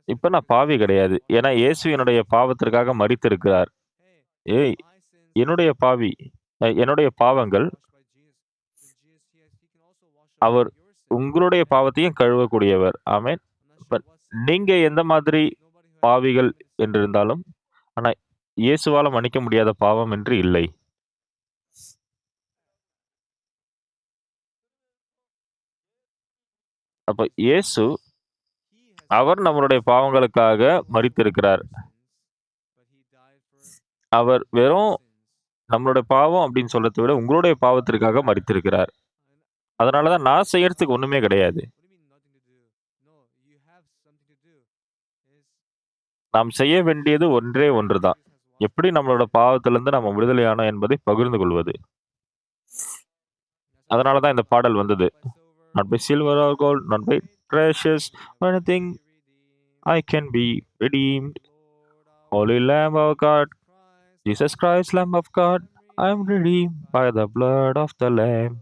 இப்ப நான் பாவி கிடையாது. ஏன்னா இயேசு என்னுடைய பாவத்திற்காக மரித்திருக்கிறார். ஏய் என்னுடைய பாவி என்னுடைய பாவங்கள் அவர் உங்களுடைய பாவத்தையும் கழுவக்கூடியவர். ஆமென். இப்ப நீங்க எந்த மாதிரி பாவிகள் என்றிருந்தாலும், ஆனா இயேசுவால மன்னிக்க முடியாத பாவம் என்று இல்லை. அப்ப இயேசு அவர் நம்மளுடைய பாவங்களுக்காக மரித்திருக்கிறார். அவர் வெறும் நம்மளுடைய பாவம் அப்படின்னு சொல்றத விட, உங்களுடைய பாவத்திற்காக மரித்திருக்கிறார். அதனால தான் நான் செய்யறதுக்கு ஒண்ணுமே கிடையாது. நாம் செய்ய வேண்டியது ஒன்றே ஒன்று தான். எப்படி நம்மளோட பாவத்திலிருந்து நம்ம விடுதலையானோம் என்பதை பகிர்ந்து கொள்வது. அதனால தான் இந்த பாடல் வந்தது. Not by silver or gold, not by precious or anything I can be redeemed. Holy Lamb of God, Jesus Christ, Lamb of God, I'm redeemed by the blood of the Lamb.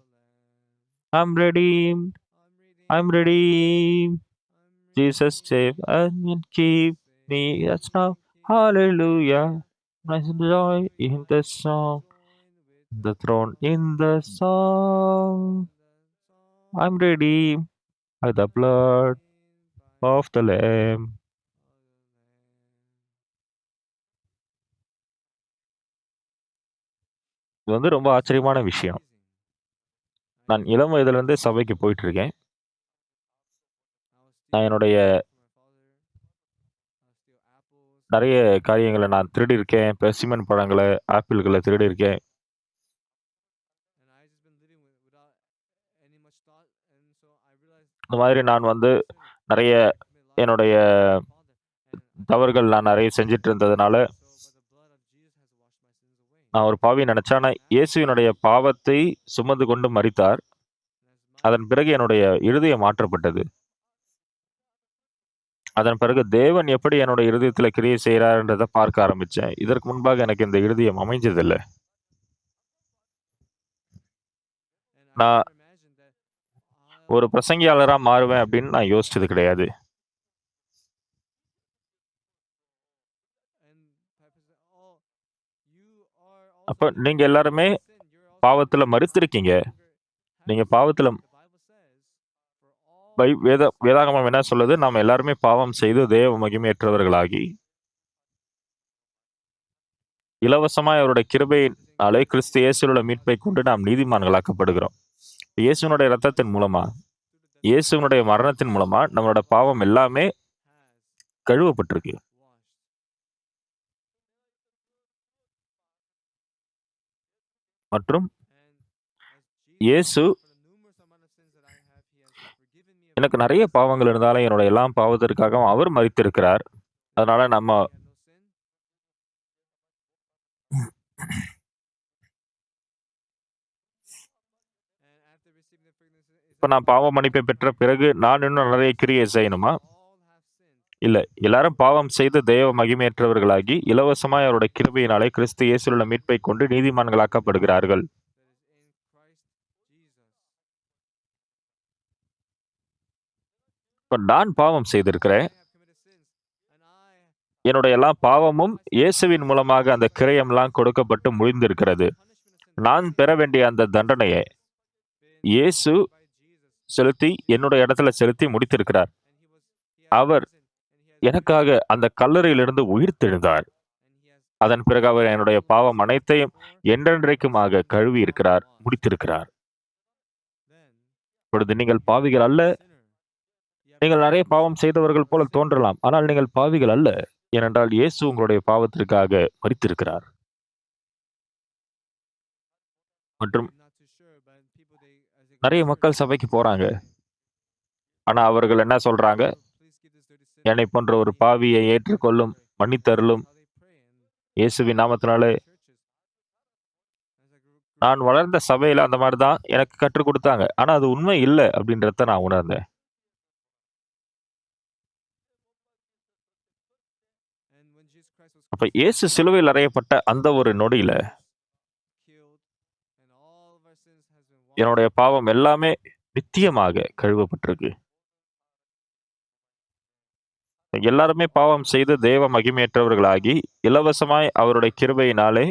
I'm redeemed, I'm redeemed. Jesus save and keep me. That's now. Hallelujah. I joy in the song, the throne in the song. I'm redeemed by the blood of the Lamb. இது வந்து ரொம்ப ஆச்சரியமான விஷயம். நான் இளம் வயதிலிருந்தே சபைக்கு போயிட்டு இருக்கேன். நான் என்னுடைய நெறைய காரியங்கள நான் திருடியிருக்கேன். பெர்சிமன் பழங்கள, ஆப்பிள்கள திருடியிருக்கேன். இந்த மாதிரி நான் வந்து நெறைய என்னுடைய தவறுகள் நான் நெறைய செஞ்சுட்டு இருந்ததுனால, நான் ஒரு பாவின்னு நெனச்சேன். ஆனா இயேசுவினுடைய பாவத்தை சுமந்து கொண்டு மரித்தார். அதன் பிறகு என்னுடைய இருதயம் மாற்றப்பட்டது. அதன் பிறகு தேவன் எப்படி என்னோட இருதயத்தில கிரியை செய்றார்ன்றத பார்க்க ஆரம்பிச்சேன். இதற்கு முன்பாக எனக்கு இந்த இருதயம் அமைஞ்சதில்ல. நான் ஒரு பிரசங்கியாளரா மாறுவேன் அப்படின்னு நான் யோசிச்சது கிடையாது. அப்ப நீங்க எல்லாருமே பாவத்துல மரித்திருக்கீங்க. நீங்க பாவத்துல வேதாகமம் என்ன சொல்லுது? நாம எல்லாருமே பாவம் செய்து தேவ மகிமையற்றவர்களாகி, இலவசமாய் அவருடைய கிருபையினாலே கிறிஸ்து இயேசுவில் உள்ள மீட்பைக் கொண்டு நாம் நீதிமான்களாக்கப்படுகிறோம். இயேசுவினுடைய இரத்தத்தின் மூலமா, இயேசுவினுடைய மரணத்தின் மூலமா நம்மளோட பாவம் எல்லாமே கழுவப்பட்டிருக்கு. மற்றும் இயேசு எனக்கு நெறைய பாவங்கள் இருந்தாலும், என்னோட எல்லா பாவத்திற்காகவும் அவர் மரித்திருக்கிறார். அதனால நம்ம இப்ப நான் பாவ மன்னிப்பை பெற்ற பிறகு, நான் இன்னும் நெறைய கிரியை செய்யணுமா? இல்ல. எல்லாரும் பாவம் செய்து தேவ மகிமையற்றவர்களாகி, இலவசமாய் அவருடைய கிருபையினாலே கிறிஸ்து இயேசுவில் உள்ள மீட்பைக் கொண்டு நீதிமான்களாக்கப்படுகிறார்கள். இப்ப நான் பாவம் செய்திருக்கிறேன். என்னுடைய எல்லா பாவமும் இயேசுவின் மூலமாக அந்த கிரயம்லாம் கொடுக்கப்பட்டு முடிந்திருக்கிறது. நான் பெற வேண்டிய அந்த தண்டனையை இயேசு செலுத்தி, என்னுடைய இடத்துல செலுத்தி முடித்திருக்கிறார். அவர் எனக்காக அந்த கல்லறையிலிருந்து உயிர்த்தெழுந்தார். அதன் பிறகு அவர் என்னுடைய பாவம் அனைத்தையும் என்றென்றைக்குமாக கழுவி இருக்கிறார், முடித்திருக்கிறார். இப்பொழுது நீங்கள் பாவிகள் அல்ல. நீங்கள் நிறைய பாவம் செய்தவர்கள் போல தோன்றலாம். ஆனால் நீங்கள் பாவிகள் அல்ல. ஏனென்றால் இயேசு உங்களுடைய பாவத்திற்காக மரித்திருக்கிறார். மற்றும் நிறைய மக்கள் சபைக்கு போறாங்க. ஆனா அவர்கள் என்ன சொல்றாங்க? என்னைப் போன்ற ஒரு பாவியை ஏற்றுக்கொள்ளும், மன்னித்தருளும். இயேசுவின் நாமத்தினாலே நான் வளர்ந்த சபையில அந்த மாரி தான் எனக்கு கற்றுக் குடுத்தாங்க. ஆனா அது உண்மை இல்ல அப்படின்றத நான் உணர்ந்தேன். அப்ப இயேசு சிலுவையில் அறையப்பட்ட அந்த ஒரு நொடியில, என்னுடைய பாவம் எல்லாமே நித்தியமாக கழுவப்பட்டிருக்கு. எல்லாருமே பாவம் செய்து தேவ மகிமையற்றவர்களாகி, இலவசமாய் அவருடைய கிருபையினாலே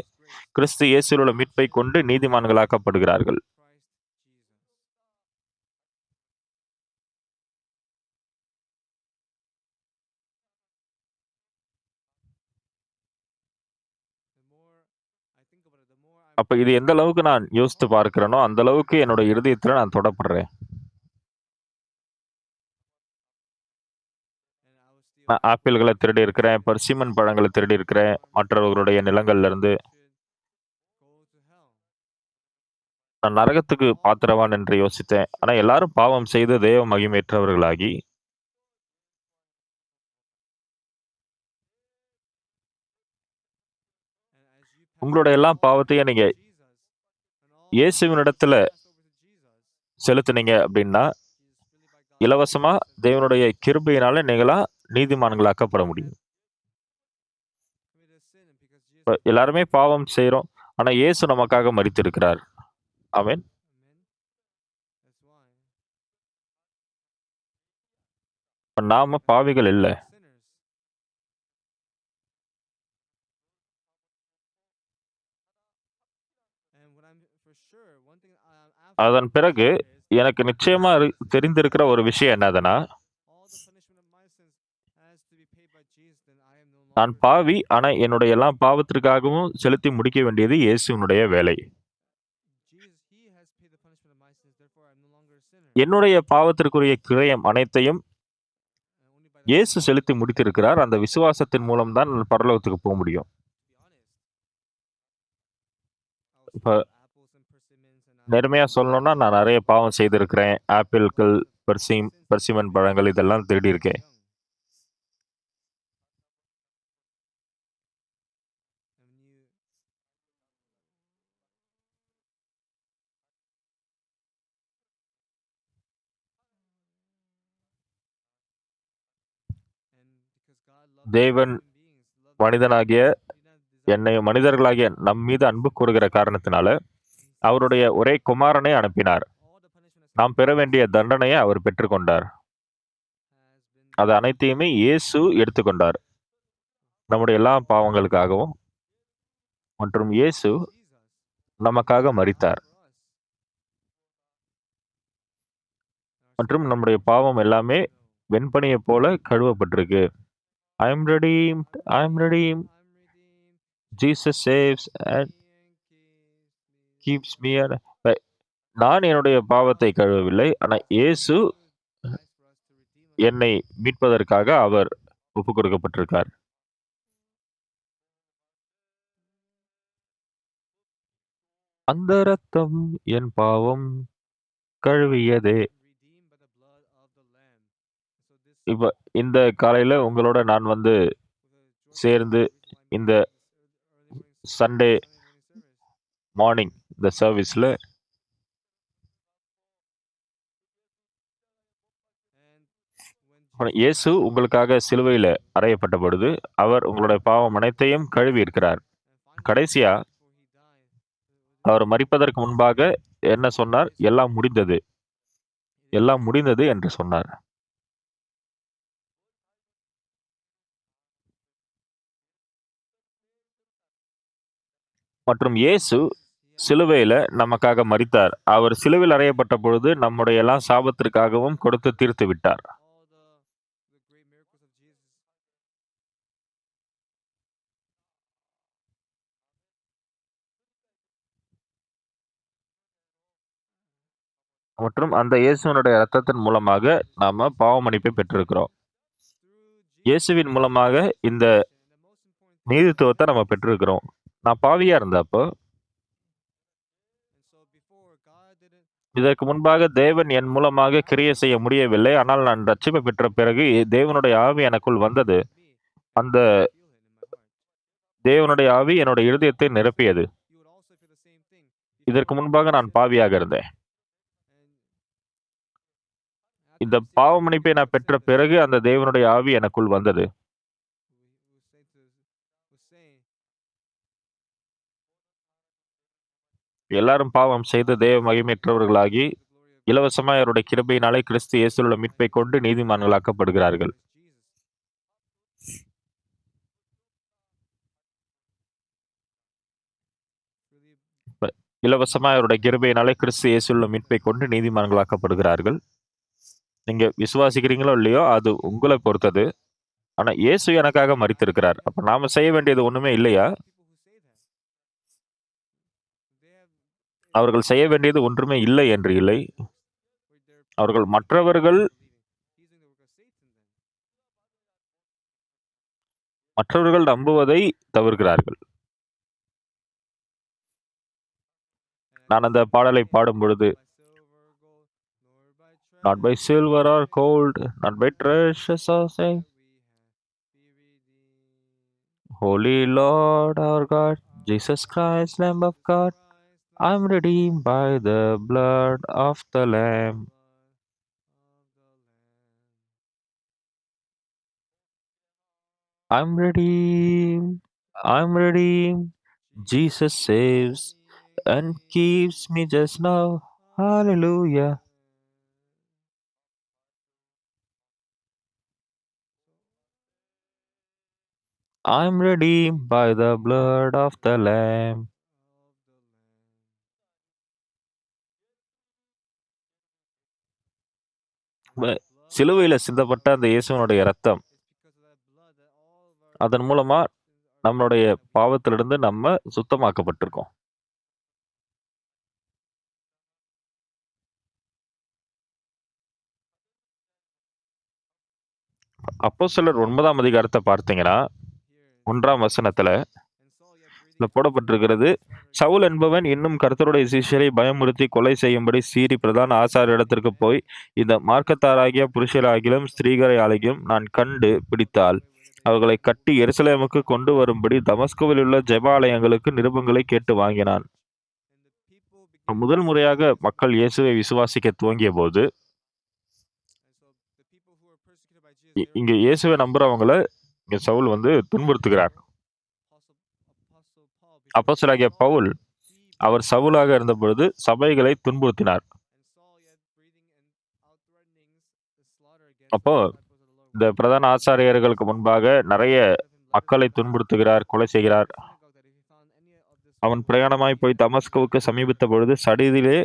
கிறிஸ்து இயேசுவில் உள்ள மீட்பைக் கொண்டு நீதிமான்களாக்கப்படுகிறார்கள். அப்ப இது எந்த அளவுக்கு நான் யோசித்து பார்க்கிறேனோ, அந்த அளவுக்கு என்னோட இருதயத்துல நான் தொடப்படுறேன். நான் ஆப்பிள்கள திருடி இருக்கிறேன், பர்சிமன் பழங்கள திருடி இருக்கிறேன், மற்றவர்களுடைய நிலங்கள்ல இருந்து. நான் நரகத்துக்கு பாத்திரவான் என்று யோசித்தேன். ஆனா எல்லாரும் பாவம் செய்து தேவ மகிமையற்றவர்களாகி உங்களோட எல்லா பாவத்தையும் நீங்க இயேசுவினிடத்துல செலுத்துனீங்க அப்படின்னா, இலவசமா தேவனுடைய கிருபையினால நீங்களா நீதிமான்களாக்கப்பட முடியும். இப்ப எல்லாருமே பாவம் செய்றோம். ஆனா இயேசு நமக்காக மரித்திருக்கிறார். ஆமென். இப்ப நாம பாவிகள் இல்ல. அதன் பிறகு எனக்கு நிச்சயமா தெரிந்திருக்கிற ஒரு விஷயம் என்னதுன்னா, நான் பாவி. ஆனா என்னுடைய எல்லா பாவத்திற்காகவும் செலுத்தி முடிக்க வேண்டியது இயேசுவினுடைய வேலை. என்னுடைய பாவத்திற்குரிய கிரயம் அனைத்தையும் இயேசு செலுத்தி முடித்திருக்கிறார். அந்த விசுவாசத்தின் மூலம் தான் நான் பரலோகத்துக்கு போ முடியும். இப்ப நேர்மையா சொல்லணும்னா, நான் நெறைய பாவம் செய்திருக்கிறேன். ஆப்பிள்கள், பெர்சிமன் பழங்கள் இதெல்லாம் திருடியிருக்கேன். தேவன் மனிதனாகிய என்னையும் மனிதர்களாகிய நம் மீது அன்பு கூறுகிற காரணத்தினால, அவருடைய ஒரே குமாரனை அனுப்பினார். நாம் பெற வேண்டிய தண்டனையை அவர் பெற்றுக்கொண்டார். அது அனைத்தையுமே இயேசு எடுத்துக்கொண்டார். நம்முடைய எல்லா பாவங்களுக்காகவும் மற்றும் இயேசு நமக்காக மரித்தார். மற்றும் நம்முடைய பாவம் எல்லாமே வெண்பனியைப் போல கழுவப்பட்டிருக்கு. I am redeemed, I am redeemed. Jesus saves and keeps me அ நான் என்னுடைய பாவத்தை கழுவவில்லை. ஆனா இயேசு என்னை மீட்பதற்காக அவர் ஒப்புக் கொடுக்கப்பட்டிருக்கார். அந்த ரத்தம் என் பாவம் கழுவியதே. இப்ப இந்த காலையில உங்களோட நான் சேர்ந்து இந்த சண்டே மார்னிங் இந்த சர்வீஸ்ல இயேசு உங்களுக்காக சிலுவையில அறையப்பட்ட பொழுது, அவர் உங்களுடைய பாவம் அனைத்தையும் கழுவி இருக்கிறார். கடைசியா அவர் மரிப்பதற்கு முன்பாக என்ன சொன்னார்? எல்லாம் முடிந்தது. எல்லாம் முடிந்தது என்று சொன்னார். மற்றும் இயேசு சிலுவையில நமக்காக மரித்தார். அவர் சிலுவையில் அறையப்பட்ட பொழுது நம்முடைய எல்லா சாபத்திற்காகவும் கொடுத்து தீர்த்து விட்டார். மற்றும் அந்த இயேசுவினுடைய இரத்தத்தின் மூலமாக நாம பாவ மன்னிப்பை பெற்றிருக்கிறோம். இயேசுவின் மூலமாக இந்த நீதித்துவத்தை நம்ம பெற்றிருக்கிறோம். நான் பாவியா இருந்தப்போ, இதற்கு முன்பாக தேவன் என் மூலமாக கிரியை செய்ய முடியவில்லை. ஆனால் நான் ரட்சிப்பை பெற்ற பிறகு தேவனுடைய ஆவி எனக்குள் வந்தது. அந்த தேவனுடைய ஆவி என்னுடைய இருதயத்தை நிரப்பியது. இதற்கு முன்பாக நான் பாவியாக இருந்தேன். இந்த பாவ மன்னிப்பை நான் பெற்ற பிறகு அந்த தேவனுடைய ஆவி எனக்குள் வந்தது. எல்லாரும் பாவம் செய்து தேவ மகிமையற்றவர்களாகி இலவசமாய் அவருடைய கிருபையினாலே கிறிஸ்து இயேசுவில் உள்ள மீட்பை கொண்டு நீதிமான்களாக்கப்படுகிறார்கள். இப்ப இலவசமாய் அவருடைய கிருபையினாலே கிறிஸ்து இயேசுவில் உள்ள மீட்பை கொண்டு நீதிமான்களாக்கப்படுகிறார்கள். நீங்க விசுவாசிக்கிறீங்களோ இல்லையோ அது உங்களை பொறுத்தது. ஆனா இயேசு எனக்காக மரித்திருக்கிறார். அப்ப நாம செய்ய வேண்டியது ஒண்ணுமே இல்லையா? அவர்கள் செய்ய வேண்டியது ஒன்றுமே இல்லை என்று இல்லை. அவர்கள் மற்றவர்கள் நம்புவதை தவிர்க்கிறார்கள். நான் அந்த பாடலை பாடும் பொழுது, "Not by silver or gold, not by treasures or things, Holy Lord our God, Jesus Christ, Lamb of God, I'm redeemed by the blood of the Lamb. I'm redeemed, I'm redeemed. Jesus saves and keeps me just now. Hallelujah. I'm redeemed by the blood of the Lamb." வ- சிலுவையில சிந்தப்பட்ட அந்த இயேசுவனுடைய ரத்தம், அதன் மூலமா நம்மளுடைய பாவத்திலிருந்து நம்ம சுத்தமாக்கப்பட்டிருக்கோம். அப்போஸ்தலர் 9ஆம் அதிகாரத்தை பார்த்தீங்கன்னா, 1ஆம் வசனத்துல இதுல போடப்பட்டிருக்கிறது, சவுல் என்பவன் இன்னும் கர்த்தருடைய சீஷரை பயமுறுத்தி கொலை செய்யும்படி சீறி பிரதான ஆசாரியரிடத்திற்கு போய், இந்த மார்க்கத்தாராகிய புருஷராகிலும் ஸ்திரீகளையாகிலும் நான் கண்டு பிடித்தால், அவர்களை கட்டி எருசலேமுக்கு கொண்டு வரும்படி தமஸ்குவில் உள்ள ஜெபாலயங்களுக்கு நிருபங்களை கேட்டு வாங்கினான். முதல் முறையாக மக்கள் இயேசுவை விசுவாசிக்க துவங்கிய போது, இங்க இயேசுவை நம்புறவங்கள இங்க சவுல் வந்து துன்புறுத்துகிறார். அப்போஸ்தலனாகிய பவுல், அவர் சவுலாக இருந்தபொழுது சபைகளை துன்புறுத்தினார். அப்போ இந்த பிரதான ஆசாரியர்களுக்கு முன்பாக நிறைய மக்களை துன்புறுத்துகிறார், கொலை செய்கிறார். அவன் பிரயாணமாய் போய் தமஸ்குவுக்கு சமீபித்த பொழுது சடிதிலே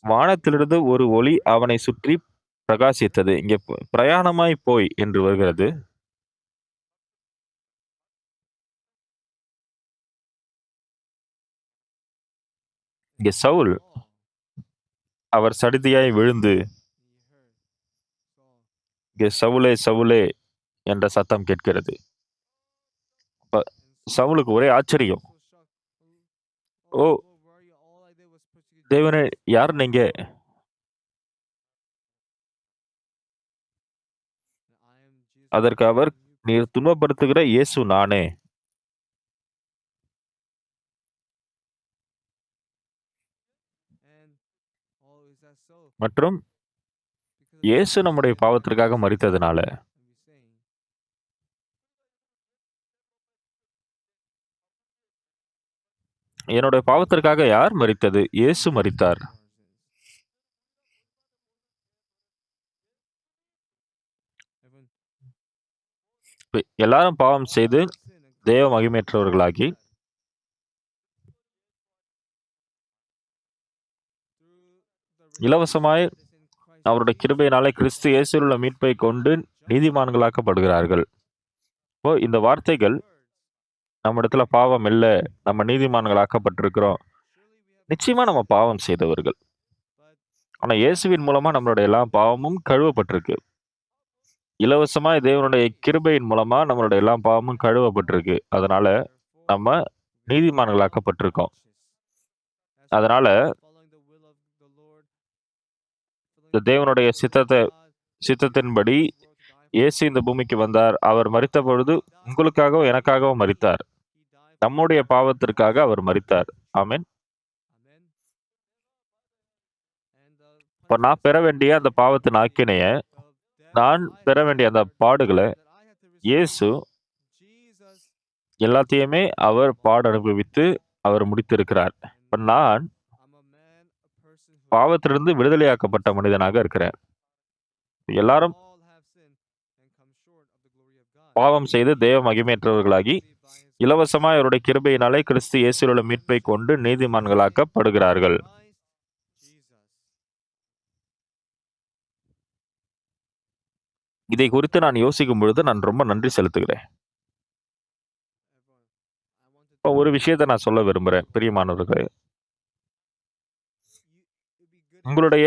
வானத்திலிருந்து ஒரு ஒளி அவனை சுற்றி பிரகாசித்தது. இங்கே பிரயாணமாய் போய் என்று வருகிறது. இங்கே சவுல், அவர் சடிதியாய் விழுந்து, இங்கே சவுலே சவுலே என்ற சத்தம் கேட்கிறது. அப்ப சவுலுக்கு ஒரே ஆச்சரியம். ஓ தேவனே, யார் நீங்க? அதற்கு அவர், நீர் துன்பப்படுத்துகிற இயேசு நானே. மற்றும் இயேசு நம்முடைய பாவத்திற்காக மரித்ததுனால, என்னுடைய பாவத்திற்காக யார் மரித்தது? இயேசு மரித்தார். எல்லாரும் பாவம் செய்து தேவ மகிமையற்றவர்களாகி, இலவசமாய் அவருடைய கிருபையினாலே கிறிஸ்து இயேசுவில் உள்ள மீட்பை கொண்டு நீதிமான்களாக்கப்படுகிறார்கள். இப்போ இந்த வார்த்தைகள், நம்ம இடத்துல பாவம் இல்ல, நம்ம நீதிமான்களாக்கப்பட்டிருக்கிறோம். நிச்சயமா நம்ம பாவம் செய்தவர்கள். ஆனா இயேசுவின் மூலமா நம்மளுடைய எல்லா பாவமும் கழுவப்பட்டிருக்கு. இலவசமாய் தேவனுடைய கிருபையின் மூலமா நம்மளுடைய எல்லா பாவமும் கழுவப்பட்டிருக்கு. அதனால நம்ம நீதிமான்களாக்கப்பட்டிருக்கோம். அதனால இந்த தேவனுடைய சித்தத்தின்படி இயேசு இந்த பூமிக்கு வந்தார். அவர் மரித்த பொழுது உங்களுக்காகவும் எனக்காகவும் மரித்தார். நம்முடைய பாவத்திற்காக அவர் மரித்தார். ஆமென். இப்ப நான் பெற வேண்டிய அந்த பாவத்தின் ஆக்கினைய, நான் பெற வேண்டிய அந்த பாடுகளை இயேசு எல்லாத்தையுமே அவர் பாட அனுபவித்து அவர் முடித்திருக்கிறார். இப்ப நான் பாவத்திலிருந்து விடுதலையாக்கப்பட்ட மனிதனாக இருக்கிறேன். எல்லாரும் பாவம் செய்து தேவ மகிமையற்றவர்களாகி, இலவசமாய் அவருடைய கிருபையினாலே கிறிஸ்து இயேசுவில் உள்ள மீட்பை கொண்டு நீதிமான்களாக்கப்படுகிறார்கள். இதை குறித்து நான் யோசிக்கும் பொழுது நான் ரொம்ப நன்றி செலுத்துகிறேன். இப்போ ஒரு விஷயத்தை நான் சொல்ல விரும்புறேன், பிரியமானவர்களே. உங்களுடைய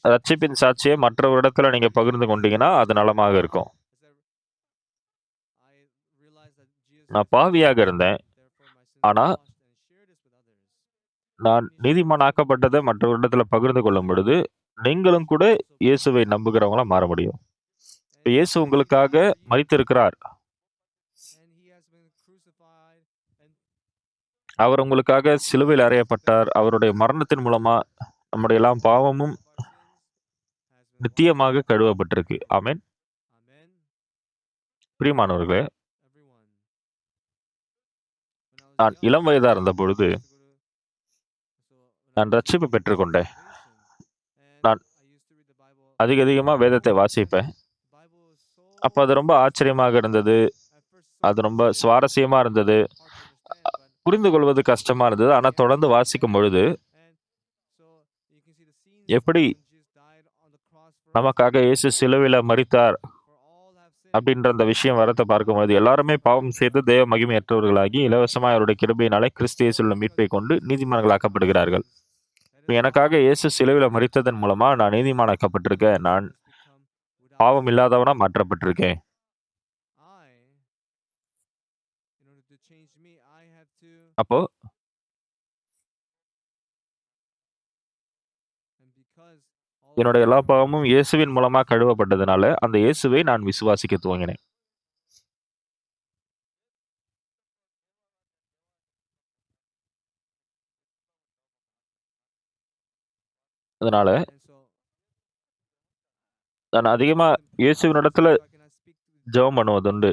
ரட்சிப்பின் சாட்சியை மற்றவரிடத்துல நீங்க பகிர்ந்து கொண்டீங்கன்னா அது நலமாக இருக்கும். நான் பாவியாக இருந்தேன். ஆனா நான் நீதிமானாக்கப்பட்டதை மற்றவரிடத்துல பகிர்ந்து கொள்ளும் பொழுது, நீங்களும் கூட இயேசுவை நம்புகிறவங்களா மாற முடியும். இப்ப இயேசு உங்களுக்காக மரித்திருக்கிறார். அவர் உங்களுக்காக சிலுவையில் அறையப்பட்டார். அவருடைய மரணத்தின் மூலமா நம்முடைய எல்லா பாவமும் நித்தியமாக கழுவப்பட்டிருக்கு. ஆமென். பிரியமானவர்களே, நான் இளம் வயதா இருந்தபொழுது, நான் ரட்சிப்பு பெற்றுக்கொண்டேன். நான் அதிகமா வேதத்தை வாசிப்பேன். அப்ப அது ரொம்ப ஆச்சரியமாக இருந்தது. அது ரொம்ப சுவாரஸ்யமா இருந்தது. புரிந்து கொள்வது கஷ்டமா இருந்தது. ஆனா தொடர்ந்து வாசிக்கும் பொழுது, எப்படி நமக்காக இயேசு சிலுவையில மரித்தார் அப்படின்ற அந்த விஷயம் வரத்த பார்க்கும்போது, எல்லாருமே பாவம் செய்து தேவ மகிமையற்றவர்களாகி, இலவசமாய் அவருடைய கிருபையினாலே கிறிஸ்து இயேசுவுள்ள மீட்பைக் கொண்டு நீதிமான்களாக்கப்படுகிறார்கள். இப்ப எனக்காக இயேசு சிலுவையில மரித்ததன் மூலமா நான் நீதிமானாக்கப்பட்டிருக்கேன். நான் பாவம் இல்லாதவனா மாற்றப்பட்டிருக்கேன். அப்போ என்னோட எல்லா பாவமும் இயேசுவின் மூலமா கழுவப்பட்டதுனால, அந்த இயேசுவை நான் விசுவாசிக்க துவங்கினேன். அதனால நான் அதிகமா இயேசுவினிடத்துல ஜெபம் பண்ணுவதுண்டு.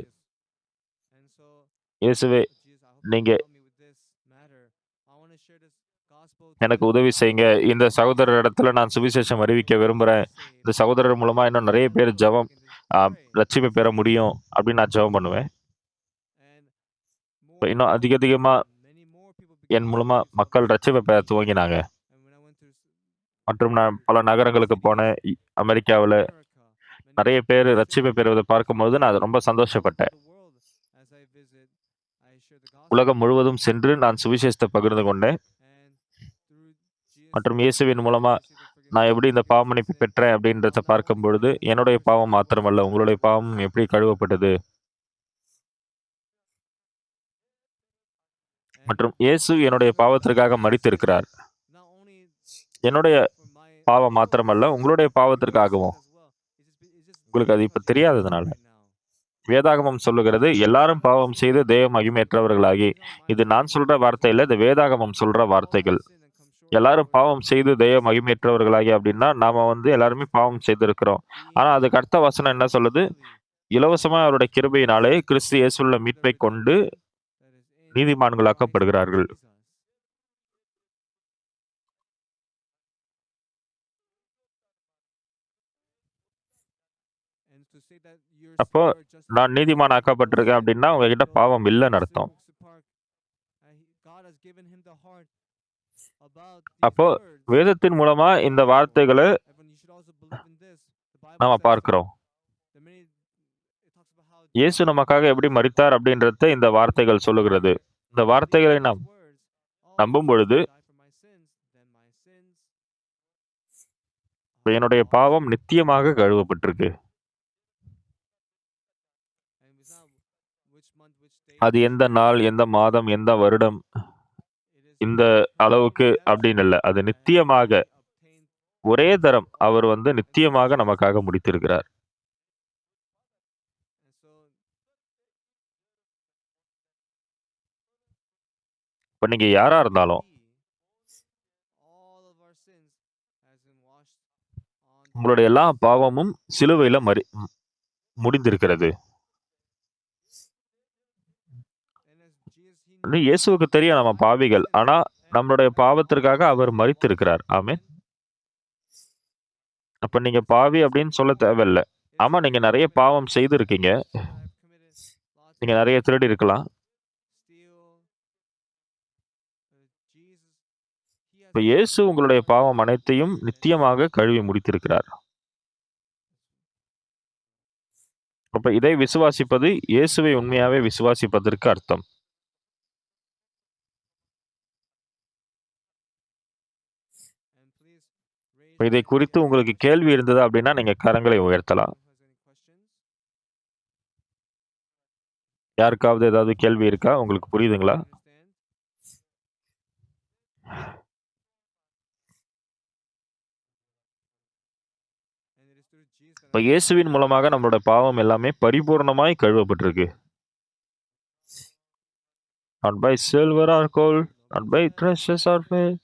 இயேசுவே, நீங்க எனக்கு உதவி செய்யுங்க. இந்த சகோதரர் இடத்துல நான் சுவிசேஷம் அறிவிக்க விரும்புறேன். இந்த சகோதரர் மூலமா இன்னும் நெறைய பேர் அ ரட்சிப்பு பெற முடியும் அப்படின்னு நான் ஜெபம் பண்ணுவேன். இப்ப இன்னும் அதிகமா என் மூலமா மக்கள் ரட்சிப்பை பெற துவங்கினாங்க. மற்றும் நான் பல நகரங்களுக்கு போனேன். அமெரிக்காவுல நெறைய பேர் ரட்சிப்பை பெறுவதை பார்க்கும்போது நான் ரொம்ப சந்தோஷப்பட்டேன். உலகம் முழுவதும் சென்று நான் சுவிசேஷத்தை பகிர்ந்து கொண்டேன். மற்றும் இயேசுவின் மூலமா நான் எப்படி இந்த பாவ மன்னிப்பு பெற்றேன் அப்படின்றத பார்க்கும் பொழுது, என்னுடைய பாவம் மாத்திரமல்ல, உங்களுடைய பாவமும் எப்படி கழுவப்பட்டது. மற்றும் இயேசு என்னுடைய பாவத்திற்காக மரித்திருக்கிறார். என்னுடைய பாவம் மாத்திரமல்ல, உங்களுடைய பாவத்திற்காகவும். உங்களுக்கு அது இப்ப தெரியாததுனால. வேதாகமம் சொல்லுகிறது, எல்லாரும் பாவம் செய்து தேவ மகிமையற்றவர்களாகி, இது நான் சொல்ற வார்த்தை இல்ல, இது வேதாகமம் சொல்ற வார்த்தைகள். எல்லாரும் பாவம் செய்து தெய்வ மகிமையற்றவர்களாகி அப்படின்னா, நாம எல்லாருமே பாவம் செய்திருக்கிறோம். ஆனா அதுக்கு அடுத்த வசனம் என்ன சொல்லுது? இலவசமா அவருடைய கிருபையினாலே கிறிஸ்து இயேசுவுள்ள மீட்பைக் கொண்டு நீதிமான்களாக்கப்படுகிறார்கள். அப்போ நான் நீதிமானாக்கப்பட்டிருக்கேன் அப்படின்னா, உங்ககிட்ட பாவம் இல்லன்னு அர்த்தம். அப்போ வேதத்தின் மூலமா இந்த வார்த்தைகள நாம பார்க்கிறோம். இயேசு நமக்காக எப்படி மரித்தார் அப்படின்றத இந்த வார்த்தைகள் சொல்லுகிறது. இந்த வார்த்தைகளை நாம் நம்பும் பொழுது, என்னுடைய பாவம் நித்தியமாக கழுவப்பட்டிருக்கு. அது எந்த நாள், எந்த மாதம், எந்த வருடம், இந்த அளவுக்கு அப்படின்னு இல்ல. அது நித்தியமாக, ஒரே தரம் அவர் நித்தியமாக நமக்காக முடித்திருக்கிறார். இப்ப நீங்க யாரா இருந்தாலும், உங்களுடைய எல்லா பாவமும் சிலுவையில முடிந்திருக்கிறது. இயேசுவுக்கு தெரியும் நம்ம பாவிகள். ஆனா, நம்மளுடைய பாவத்திற்காக அவர் மரித்திருக்கிறார். ஆமென். அப்ப நீங்க பாவி அப்படின்னு சொல்ல தேவையில்ல. ஆமா, நீங்க நெறைய பாவம் செய்திருக்கீங்க. நீங்க நெறைய திருடி இருக்கலாம். இப்ப இயேசு உங்களுடைய பாவம் அனைத்தையும் நித்தியமாக கழுவி முடித்திருக்கிறார். அப்ப இதை விசுவாசிப்பது இயேசுவை உண்மையாவே விசுவாசிப்பதற்கு அர்த்தம். இதை குறித்து உங்களுக்கு கேள்வி இருந்ததா அப்படின்னா, நீங்க கரங்களை உயர்த்தலாம். யாருக்காவது ஏதாவது கேள்வி இருக்கா? உங்களுக்கு புரியுதுங்களா? இப்ப இயேசுவின் மூலமாக நம்மளோட பாவம் எல்லாமே பரிபூரணமாய் கழுவப்பட்டிருக்கு. Not by silver or gold, not by treasures or wealth,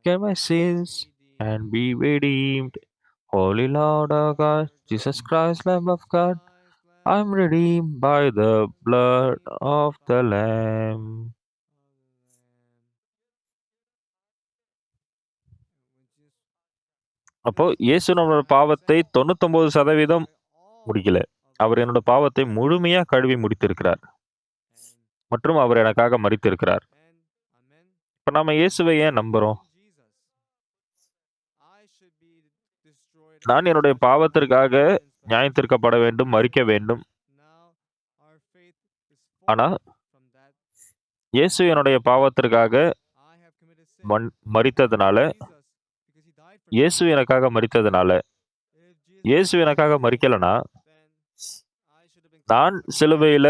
can my sins and be redeemed. Holy Lord our God, Jesus Christ, Lamb of God, I'm redeemed by the blood of the Lamb. அப்போ இயேசு நம்மளோட பாவத்தை 99% முடிக்கல. அவர் என்னோட பாவத்தை முழுமையா கழுவி முடித்திருக்கிறார். மற்றும் அவர் எனக்காக மரித்திருக்கிறார். இப்ப நாம இயேசுவை ஏன் நம்புறோம்? நான் என்னுடைய பாவத்திற்காக நியாயத்தீர்க்கப்பட வேண்டும், மரிக்க வேண்டும். ஆனா இயேசு என்னுடைய பாவத்திற்காக மரித்ததுனால, இயேசு எனக்காக மரித்ததுனால, இயேசு எனக்காக மரிக்கலனா, நான் சிலுவையில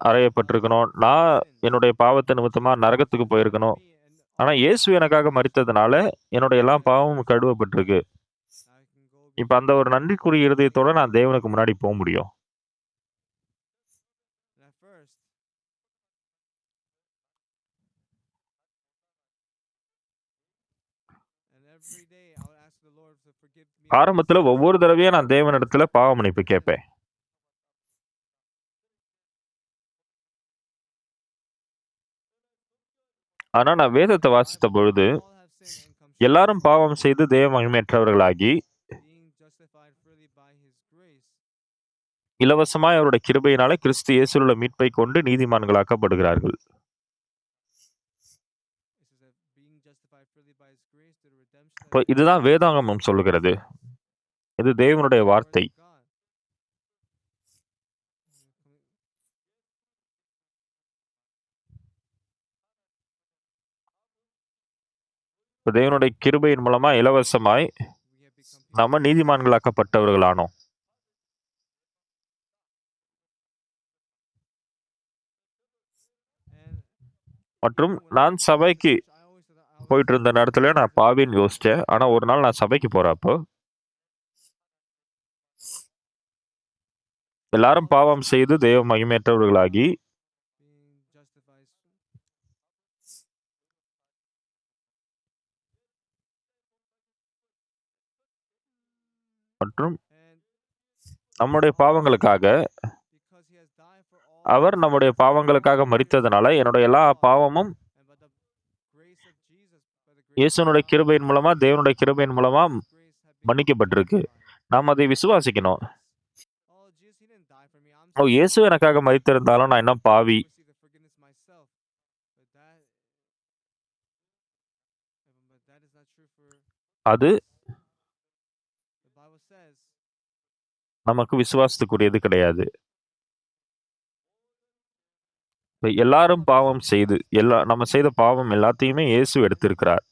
அறையப்பட்டிருக்கணும். நான் என்னுடைய பாவத்து நிமித்தமா நரகத்துக்கு போயிருக்கணும். ஆனா இயேசு எனக்காக மரித்ததுனால, என்னுடைய எல்லா பாவமும் கழுவப்பட்டிருக்கு. இப்ப அந்த ஒரு நன்றிக்குரிய இருதயத்தோட நான் தேவனுக்கு முன்னாடி போ முடியும். ஆரம்பத்துல ஒவ்வொரு தடவையும் நான் தேவனிடத்துல பாவ மன்னிப்பு கேட்பேன். ஆனா நான் வேதத்தை வாசித்த பொழுது, எல்லாரும் பாவம் செய்து தேவ மகிமையற்றவர்களாகி, இலவசமாய் அவருடைய கிருபையினாலே கிறிஸ்து இயேசுவில் உள்ள மீட்பை கொண்டு நீதிமான்களாக்கப்படுகிறார்கள். இப்போ இதுதான் வேதாகமம் சொல்லுகிறது. இது தேவனுடைய வார்த்தை. இப்போ தேவனுடைய கிருபையின் மூலமா இலவசமாய் நாம நீதிமான்களாக்கப்பட்டவர்களானோம். மற்றும் நான் சபைக்கு போயிட்டு இருந்த நேரத்துல நான் பாவின்னு யோசிச்சேன். ஆனா ஒரு நாள் நான் சபைக்கு போறப்போ, எல்லாரும் பாவம் செய்து தேவ மகிமையற்றவர்களாகி, மற்றும் நம்முடைய பாவங்களுக்காக அவர் நம்முடைய பாவங்களுக்காக மரித்ததுனால என்னுடைய எல்லா பாவமும் இயேசுனுடைய கிருபையின் மூலமா, தேவனுடைய கிருபையின் மூலமா மன்னிக்கப்பட்டிருக்கு. நாம் அதை விசுவாசிக்கணும். ஓ, இயேசு எனக்காக மரித்திருந்தாலும் நான் என்ன பாவி? அது நமக்கு விசுவாசத்துக்குரியது கிடையாது. எல்லாரும் பாவம் செய்து, நம்ம செய்த பாவம் எல்லாத்தையுமே இயேசு எடுத்திருக்கிறார்.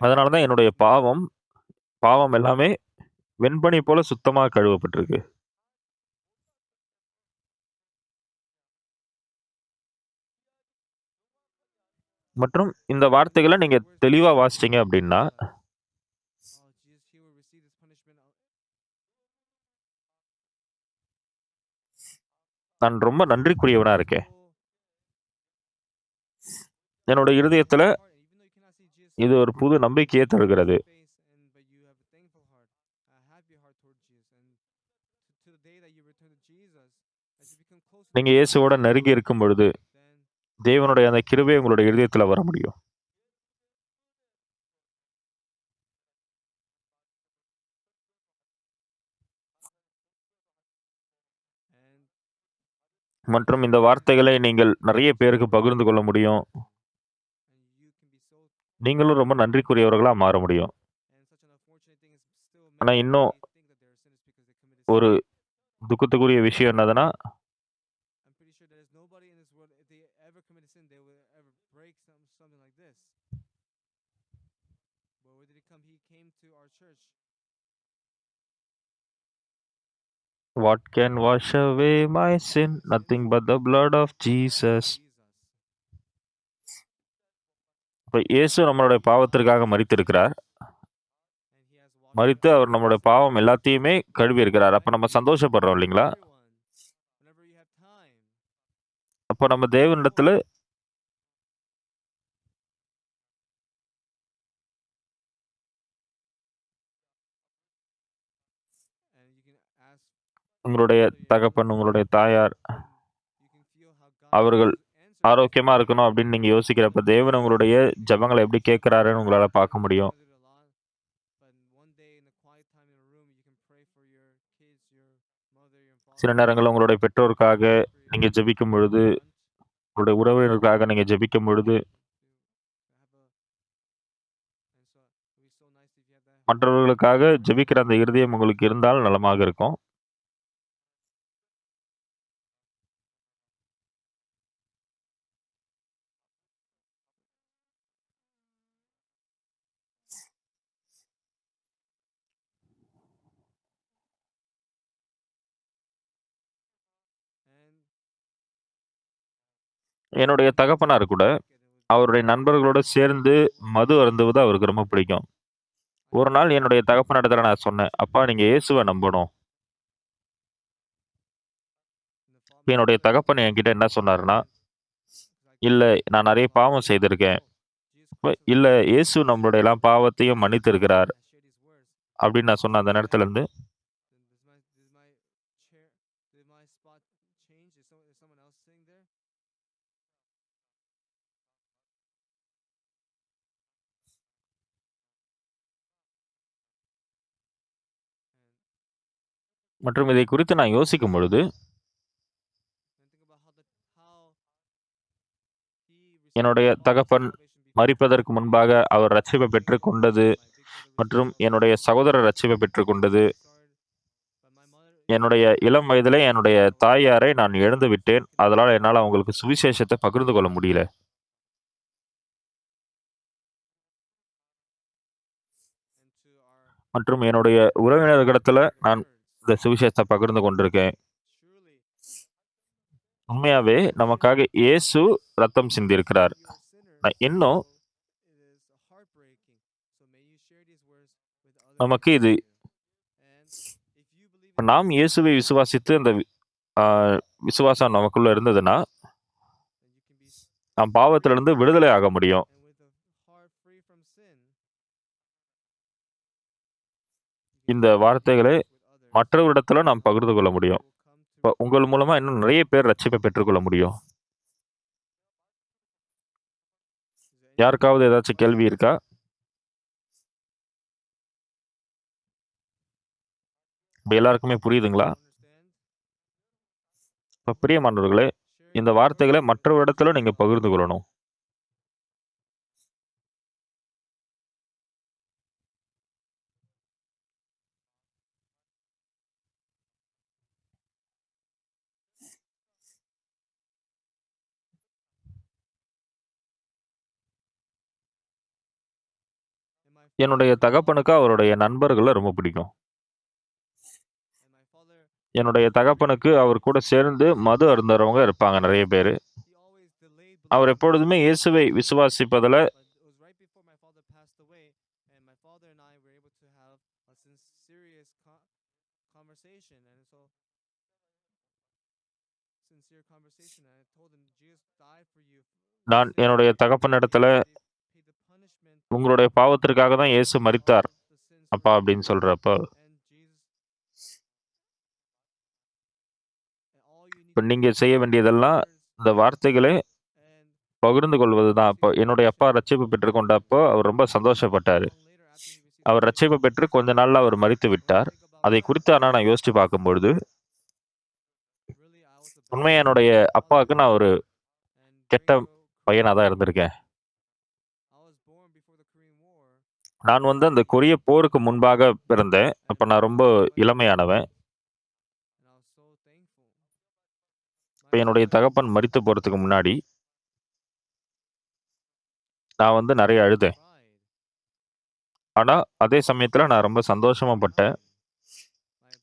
அதனாலதான் என்னுடைய பாவம் எல்லாமே வெண்பனி போல சுத்தமா கழுவப்பட்டிருக்கு. மற்றும் இந்த வார்த்தைகளை நீங்க தெளிவா வாசிச்சீங்க அப்படின்னா, நான் ரொம்ப நன்றிக்குரியவனா இருக்கேன். என்னோட இருதயத்துல இது ஒரு புது நம்பிக்கையை தருகிறது. நீங்க இயேசுவோட நெருங்கி இருக்கும் பொழுது தேவனுடைய அந்த கிருபை உங்களுடைய இருதயத்துல வர முடியும். மற்றும் இந்த வார்த்தைகளை நீங்கள் நிறைய பேருக்கு பகிர்ந்து கொள்ள முடியும். நீங்களும் ரொம்ப நன்றிக்குரியவர்களா மாற முடியும். ஆனா இன்னும் ஒரு துக்கத்துக்குரிய விஷயம் என்னதுன்னா, what can wash away my sin? Nothing but the blood of Jesus. இப்ப இயேசு நம்மளுடைய பாவத்திற்காக மரித்திருக்கிறார். மரித்து அவர் நம்மளுடைய பாவம் எல்லாத்தையுமே கழுவி இருக்கிறார். அப்ப நம்ம சந்தோஷப்படுறோம் இல்லைங்களா? அப்ப நம்ம தேவனிடத்துல உங்களுடைய தகப்பன், உங்களுடைய தாயார், அவர்கள் ஆரோக்கியமா இருக்கணும் அப்படின்னு நீங்க யோசிக்கிறப்ப, தேவன் உங்களுடைய ஜெபங்கள எப்படி கேட்கிறாருன்னு உங்களால பார்க்க முடியும். சில நேரங்கள்ல உங்களுடைய பெற்றோருக்காக நீங்க ஜெபிக்கும் பொழுது, உங்களுடைய உறவினருக்காக நீங்க ஜெபிக்கும் பொழுது, மற்றவர்களுக்காக ஜெபிக்கிற அந்த இருதயம் உங்களுக்கு இருந்தால் நலமாக இருக்கும். என்னுடைய தகப்பனார் கூட, அவருடைய நண்பர்களோட சேர்ந்து மது அருந்துவது அவருக்கு ரொம்ப பிடிக்கும். ஒரு நாள் என்னுடைய தகப்பனிடத்துல நான் சொன்னேன், "அப்பா நீங்க இயேசுவ நம்பணும்." இப்ப என்னுடைய தகப்பன் என்கிட்ட என்ன சொன்னாருன்னா, "இல்ல நான் நெறைய பாவம் செய்திருக்கேன். இல்ல இயேசு நம்மளுடைய எல்லா பாவத்தையும் மன்னித்திருக்கிறார்." அப்படின்னு நான் சொன்ன அந்த நேரத்துல இருந்து, மற்றும் இதை குறித்து நான் யோசிக்கும் பொழுது, என்னுடைய தகப்பன் மரிப்பதற்கு முன்பாக அவர் ரட்சிப்பை பெற்றுக் கொண்டது, மற்றும் என்னுடைய சகோதரர் ரட்சிப்பை பெற்றுக் கொண்டது, என்னுடைய இளம் வயதிலே என்னுடைய தாயாரை நான் இழந்து விட்டேன். அதனால என்னால அவங்களுக்கு சுவிசேஷத்த பகிர்ந்து கொள்ள முடியல. மற்றும் என்னுடைய உறவினர்களிடத்துல நான் இந்த சுவிசேஷத்த பகிர்ந்து கொண்டிருக்கேன். உண்மையாவே நமக்காக இயேசு ரத்தம் சிந்தியிருக்கிறார். நான் இன்னும் நமக்கு இது நாம் இயேசுவை விசுவாசித்து அந்த ஆ விசுவாசம் நமக்குள்ள இருந்ததுன்னா, நாம் பாவத்திலிருந்து விடுதலை ஆக முடியும். இந்த வார்த்தைகளை மற்றவரிடத்துல நாம் பகிர்ந்து கொள்ள முடியும். இப்ப உங்கள் மூலமா இன்னும் நிறைய பேர் ரட்சிப்பை பெற்றுக்கொள்ள முடியும். யாருக்காவது ஏதாச்சும் கேள்வி இருக்கா? இப்ப எல்லாருக்குமே புரியுதுங்களா? இப்ப பிரியமானவர்களே, இந்த வார்த்தைகளை மற்றவரிடத்துல நீங்க பகிர்ந்து கொள்ளணும். என்னுடைய தகப்பனுக்கு அவருடைய நண்பர்கள ரொம்ப பிடிக்கும். என்னுடைய தகப்பனுக்கு அவர் கூட சேர்ந்து மது அருந்துறவங்க இருப்பாங்க நெறைய பேரு. அவர் எப்பொழுதுமே இயேசுவை விசுவாசிப்பதுல நான் என்னுடைய தகப்பனிடத்துல, "உங்களுடைய பாவத்திற்காக தான் இயேசு மரித்தார், அப்பா" அப்படின்னு சொல்றப்ப, இப்ப நீங்க செய்ய வேண்டியதெல்லாம் இந்த வார்த்தைகளை பகிர்ந்து கொள்வது தான். அப்ப என்னுடைய அப்பா ரட்சிப்பு பெற்றுக் கொண்டப்போ, அவர் ரொம்ப சந்தோஷப்பட்டாரு. அவர் ரட்சிப்பு பெற்று கொஞ்ச நாள்ல அவர் மரித்து விட்டார். அதை குறித்து ஆனா நான் யோசிச்சு பார்க்கும்பொழுது, உண்மையா என்னுடைய அப்பாவுக்கு நான் ஒரு கெட்ட பையனா தான் இருந்திருக்கேன். நான் வந்து அந்த கொரிய போருக்கு முன்பாக பிறந்தேன். அப்ப நான் ரொம்ப இளமையானவன். இப்ப என்னுடைய தகப்பன் மரித்து போறதுக்கு முன்னாடி, நான் வந்து நெறைய அழுதேன். ஆனா, அதே சமயத்துல நான் ரொம்ப சந்தோஷமும் பட்டேன்.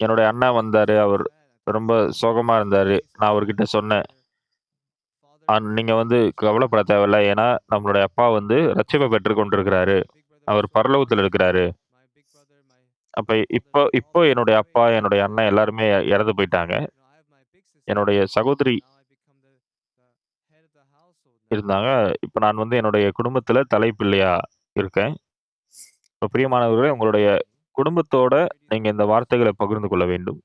என்னுடைய அண்ணா வந்தாரு. அவர் ரொம்ப சோகமா இருந்தாரு. நான் அவர்கிட்ட சொன்னேன், நீங்க வந்து கவலைப்பட தேவையில்ல. ஏன்னா, நம்மளுடைய அப்பா வந்து ரட்சிப்ப பெற்றுக் கொண்டிருக்கிறாரு. அவர் பரலோகத்தில இருக்கிறாரு. அப்ப இப்போ இப்போ என்னுடைய அப்பா, என்னுடைய அண்ணன் எல்லாருமே இறந்து போயிட்டாங்க. என்னுடைய சகோதரி இருந்தாங்க. இப்ப நான் வந்து என்னுடைய குடும்பத்தில தலைப்பிள்ளையா இருக்கேன். இப்ப பிரியமானவர்களே, உங்களுடைய குடும்பத்தோட நீங்க இந்த வார்த்தைகள பகிர்ந்து கொள்ள வேண்டும்.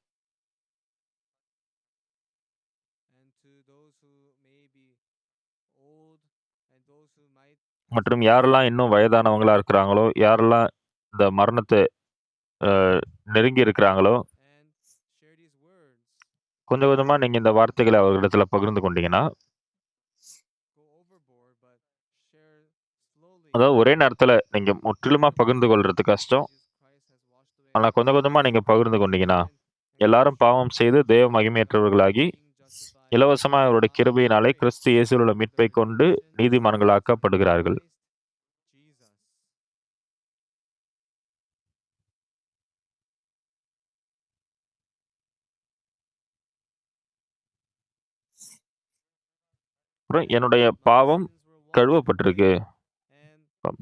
மற்றும் யாரெல்லாம் இன்னும் வயதானவங்களா இருக்கிறாங்களோ, யாரெல்லாம் இந்த மரணத்த அ நெருங்கி இருக்கிறாங்களோ, கொஞ்சம் கொஞ்சமா நீங்க இந்த வார்த்தைகள அவர்களிடத்தில பகிர்ந்து கொண்டீங்கன்னா, அதாவது ஒரே நேரத்தில நீங்க முற்றிலுமா பகிர்ந்து கொள்றது கஷ்டம். ஆனா கொஞ்சம் கொஞ்சமா நீங்க பகிர்ந்து கொண்டீங்கன்னா, எல்லாரும் பாவம் செய்து தேவ மகிமையற்றவர்களாகி, இலவசமா அவருடைய கிருபையினாலே கிறிஸ்து இயேசுவில் உள்ள மீட்பைக் கொண்டு நீதிமான்களாக்கப்படுகிறார்கள். அப்புறம் என்னுடைய பாவம் கழுவப்பட்டிருக்கு.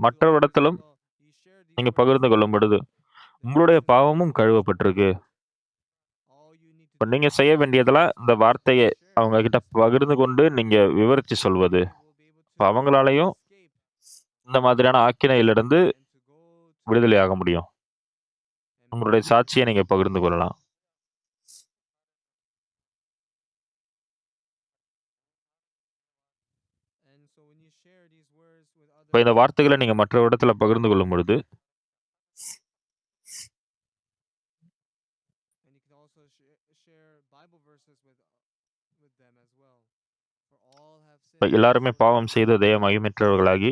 மற்றவரிடத்திலும் நீங்க பகிர்ந்து கொள்ளும் பொழுது, உங்களுடைய பாவமும் கழுவப்பட்டிருக்கு. இப்ப நீங்க செய்ய வேண்டியதெல்லாம் இந்த வார்த்தைய அவங்க கிட்ட பகிர்ந்து கொண்டு நீங்க விவரிச்சு சொல்வது. இப்ப அவங்களாலயும் இந்த மாதிரியான ஆக்கினையிலிருந்து விடுதலையாக முடியும். உங்களுடைய சாட்சிய நீங்க பகிர்ந்து கொள்ளலாம். இப்ப இந்த வார்த்தைகள நீங்க மற்றவரிடத்துல பகிர்ந்து கொள்ளும் பொழுது, இப்ப எல்லாருமே பாவம் செய்து தேவ மகிமையற்றவர்களாகி,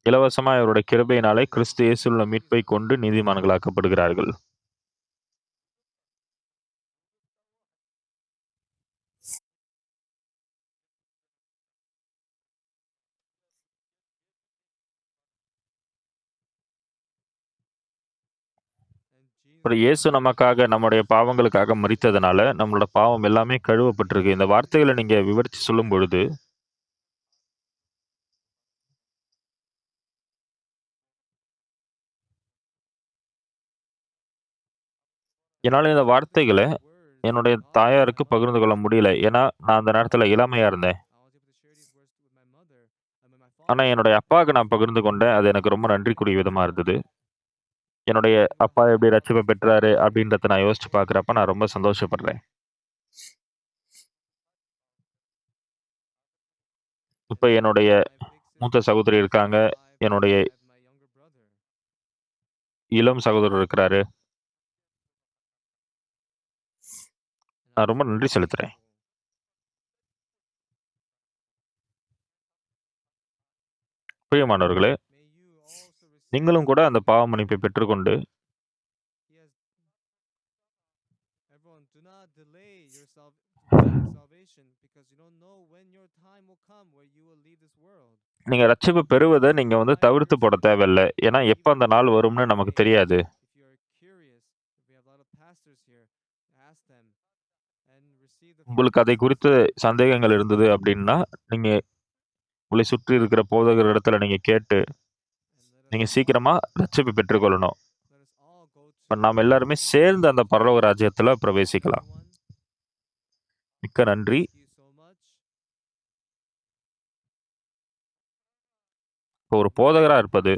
இலவசமாய் அவருடைய கிருபையினாலே கிறிஸ்து இயேசுவில் உள்ள மீட்பைக் கொண்டு நீதிமான்களாக்கப்படுகிறார்கள். அப்புறம் இயேசு நமக்காக நம்முடைய பாவங்களுக்காக மரித்ததுனால, நம்மளோட பாவம் எல்லாமே கழுவப்பட்டிருக்கு. இந்த வார்த்தைகள நீங்க விவரிச்சு சொல்லும் பொழுது, என்னால இந்த வார்த்தைகள என்னுடைய தாயாருக்கு பகிர்ந்து கொள்ள முடியல. ஏன்னா, நான் அந்த நேரத்துல இளமையா இருந்தேன். ஆனா, என்னுடைய அப்பாவுக்கு நான் பகிர்ந்து கொண்டேன். அது எனக்கு ரொம்ப நன்றிக்குரிய விதமா இருந்தது. என்னுடைய அப்பா எப்படி ரட்சிப்ப பெற்றாரு அப்படின்றத நான் யோசிச்சு பார்க்கிறப்ப நான் ரொம்ப சந்தோஷப்படுறேன். இப்ப என்னுடைய மூத்த சகோதரி இருக்காங்க. என்னுடைய இளம் சகோதரர் இருக்கிறாரு. நான் ரொம்ப நன்றி செலுத்துறேன். பிரியமானவர்களே, நீங்களும் கூட அந்த பாவ மன்னிப்பை பெற்றுக்கொண்டு, நீங்க ரட்சிப்பு பெறுவத நீங்க வந்து தவிர்த்து போட தேவையில்ல. ஏன்னா, எப்ப அந்த நாள் வரும்னு நமக்கு தெரியாது. உங்களுக்கு அதை குறித்து சந்தேகங்கள் இருந்தது அப்படின்னா, நீங்க உங்களை சுற்றி இருக்கிற போதகரிடத்துல நீங்க கேட்டு, நீங்க சீக்கிரமா ரட்சிப்பு பெற்றுக்கொள்ளணும். இப்ப நாம் எல்லாருமே சேர்ந்து அந்த பரலோக ராஜ்யத்துல பிரவேசிக்கலாம். மிக்க நன்றி. இப்போ ஒரு போதகரா இருப்பது,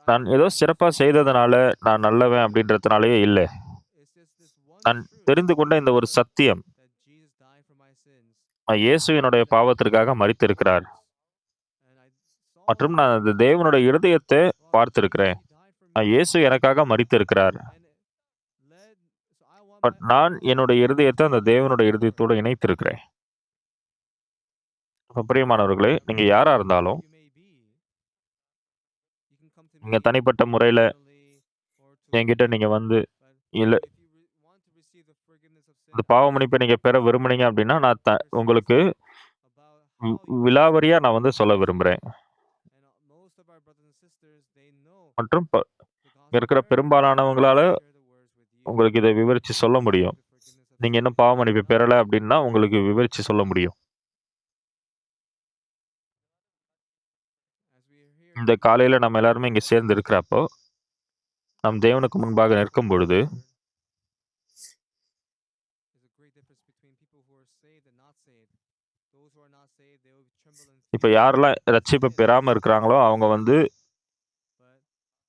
நான் ஏதோ சிறப்பா செய்ததுனால, நான் நல்லவன் அப்படின்றதுனாலயே இல்ல. நான் தெரிந்து கொண்ட இந்த ஒரு சத்தியம், இயேசு என்னுடைய பாவத்திற்காக மரித்திருக்கிறார். மற்றும் நான் அந்த தேவனுடைய இருதயத்தை பார்த்திருக்கிறேன். இயேசு எனக்காக மரித்திருக்கிறார். பட் நான் என்னுடைய இருதயத்தை அந்த தேவனுடைய இருதயத்தோடு இணைத்திருக்கிறேன். அப்ப பிரியமானவர்களே, நீங்க யாரா இருந்தாலும், நீங்க தனிப்பட்ட முறையில என்கிட்ட நீங்க வந்து, இல்ல இந்த பாவ மன்னிப்பை நீங்க பெற விரும்புனீங்க அப்படின்னா, நான் உங்களுக்கு வி விலாவரியா நான் வந்து சொல்ல விரும்புறேன். மற்றும் இருக்கிற பெரும்பாலானவங்களால உங்களுக்கு இத விவரிச்சு சொல்ல முடியும். நீங்க இன்னும் பாவ மன்னிப்பு பெறல அப்படின்னா, உங்களுக்கு விவரிச்சு சொல்ல முடியும். இந்த காலையில நம்ம எல்லாருமே இங்க சேர்ந்து இருக்கிறப்போ, நம் தேவனுக்கு முன்பாக நிற்கும் பொழுது, இப்ப யாரெல்லாம் ரட்சிப்ப பெறாம இருக்கிறாங்களோ, அவங்க வந்து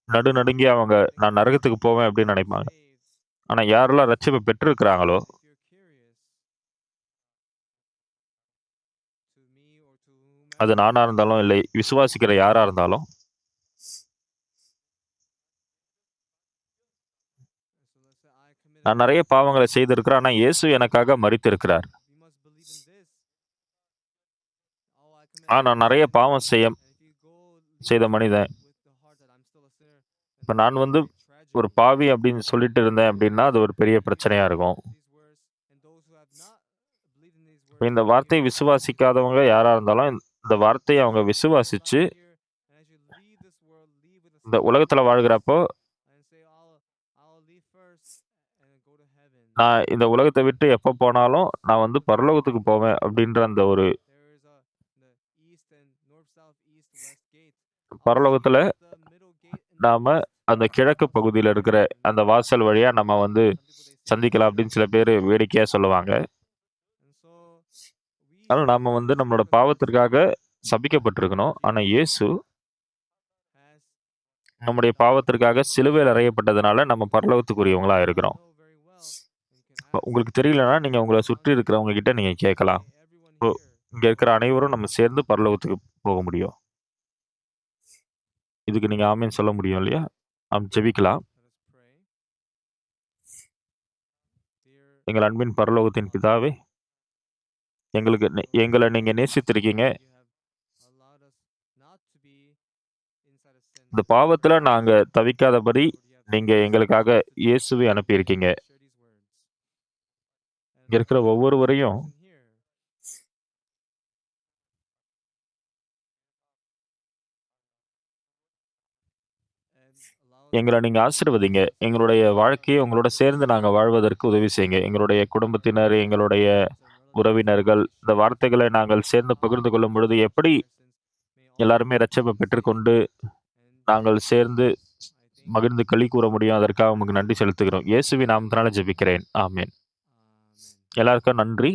நடுநடுங்கி அவங்க நான் நரகத்துக்கு போவேன் அப்படின்னு நினைப்பாங்க. ஆனா யாரெல்லாம் ரட்சிப்ப பெற்றிருக்கிறாங்களோ, அது நானா இருந்தாலும், இல்லை விசுவாசிக்கிற யாரா இருந்தாலும், நான் நெறைய பாவங்கள செய்திருக்கிறேன். ஆனா இயேசு எனக்காக மரித்திருக்கிறார். நான் நெறைய பாவம் செய்த மனிதன். இப்ப நான் வந்து ஒரு பாவி அப்படின்னு சொல்லிட்டு இருந்தேன் அப்படின்னா, அது ஒரு பெரிய பிரச்சனையா இருக்கும். இப்ப இந்த வார்த்தையை விசுவாசிக்காதவங்க யாரா இருந்தாலும், இந்த வார்த்தைய அவங்க விசுவாசிச்சு, இந்த உலகத்துல வாழ்கிறப்போ, நான் இந்த உலகத்த விட்டு எப்ப போனாலும், நான் வந்து பரலோகத்துக்கு போவேன் அப்படின்ற அந்த ஒரு பரலோகத்துல நாம அந்த கிழக்கு பகுதியில இருக்கிற அந்த வாசல் வழியா நம்ம வந்து சந்திக்கலாம் அப்படின்னு சில பேரு வேடிக்கையா சொல்லுவாங்க. ஆனா நாம வந்து நம்மளோட பாவத்திற்காக சபிக்கப்பட்டிருக்கணும். ஆனா இயேசு நம்முடைய பாவத்திற்காக சிலுவையில் அறையப்பட்டதுனால நம்ம பரலோகத்துக்குரியவங்களா இருக்கிறோம். உங்களுக்கு தெரியலன்னா, நீங்க உங்கள சுற்றி இருக்கிறவங்க கிட்ட நீங்க கேட்கலாம். இப்போ இங்க இருக்கிற அனைவரும் நம்ம சேர்ந்து பரலோகத்துக்கு போக முடியும். இதுக்கு நீங்க ஆமென் சொல்ல முடியும் இல்லையா? ஜெபிக்கலாம். எங்கள் அன்பின் பரலோகத்தின் பிதாவே, எங்கள நீங்க நேசித்திருக்கீங்க. இந்த பாவத்துல நாங்க தவிக்காதபடி நீங்க எங்களுக்காக இயேசுவை அனுப்பியிருக்கீங்க. இங்க இருக்கிற ஒவ்வொருவரையும் எங்கள நீங்க ஆசீர்வதிங்க. எங்களுடைய வாழ்க்கைய உங்களோட சேர்ந்து நாங்க வாழ்வதற்கு உதவி செய்யுங்க. எங்களுடைய குடும்பத்தினர், எங்களுடைய உறவினர்கள், இந்த வார்த்தைகளை நாங்கள் சேர்ந்து பகிர்ந்து கொள்ளும் பொழுது, எப்படி எல்லாருமே இரட்சிப்பை பெற்றுக்கொண்டு, நாங்கள் சேர்ந்து மகிழ்ந்து களி கூற முடியும். அதற்காக உமக்கு நன்றி செலுத்துகிறோம். இயேசுவின் நாமத்தினால ஜெபிக்கிறேன். ஆமென். எல்லாருக்கும் நன்றி.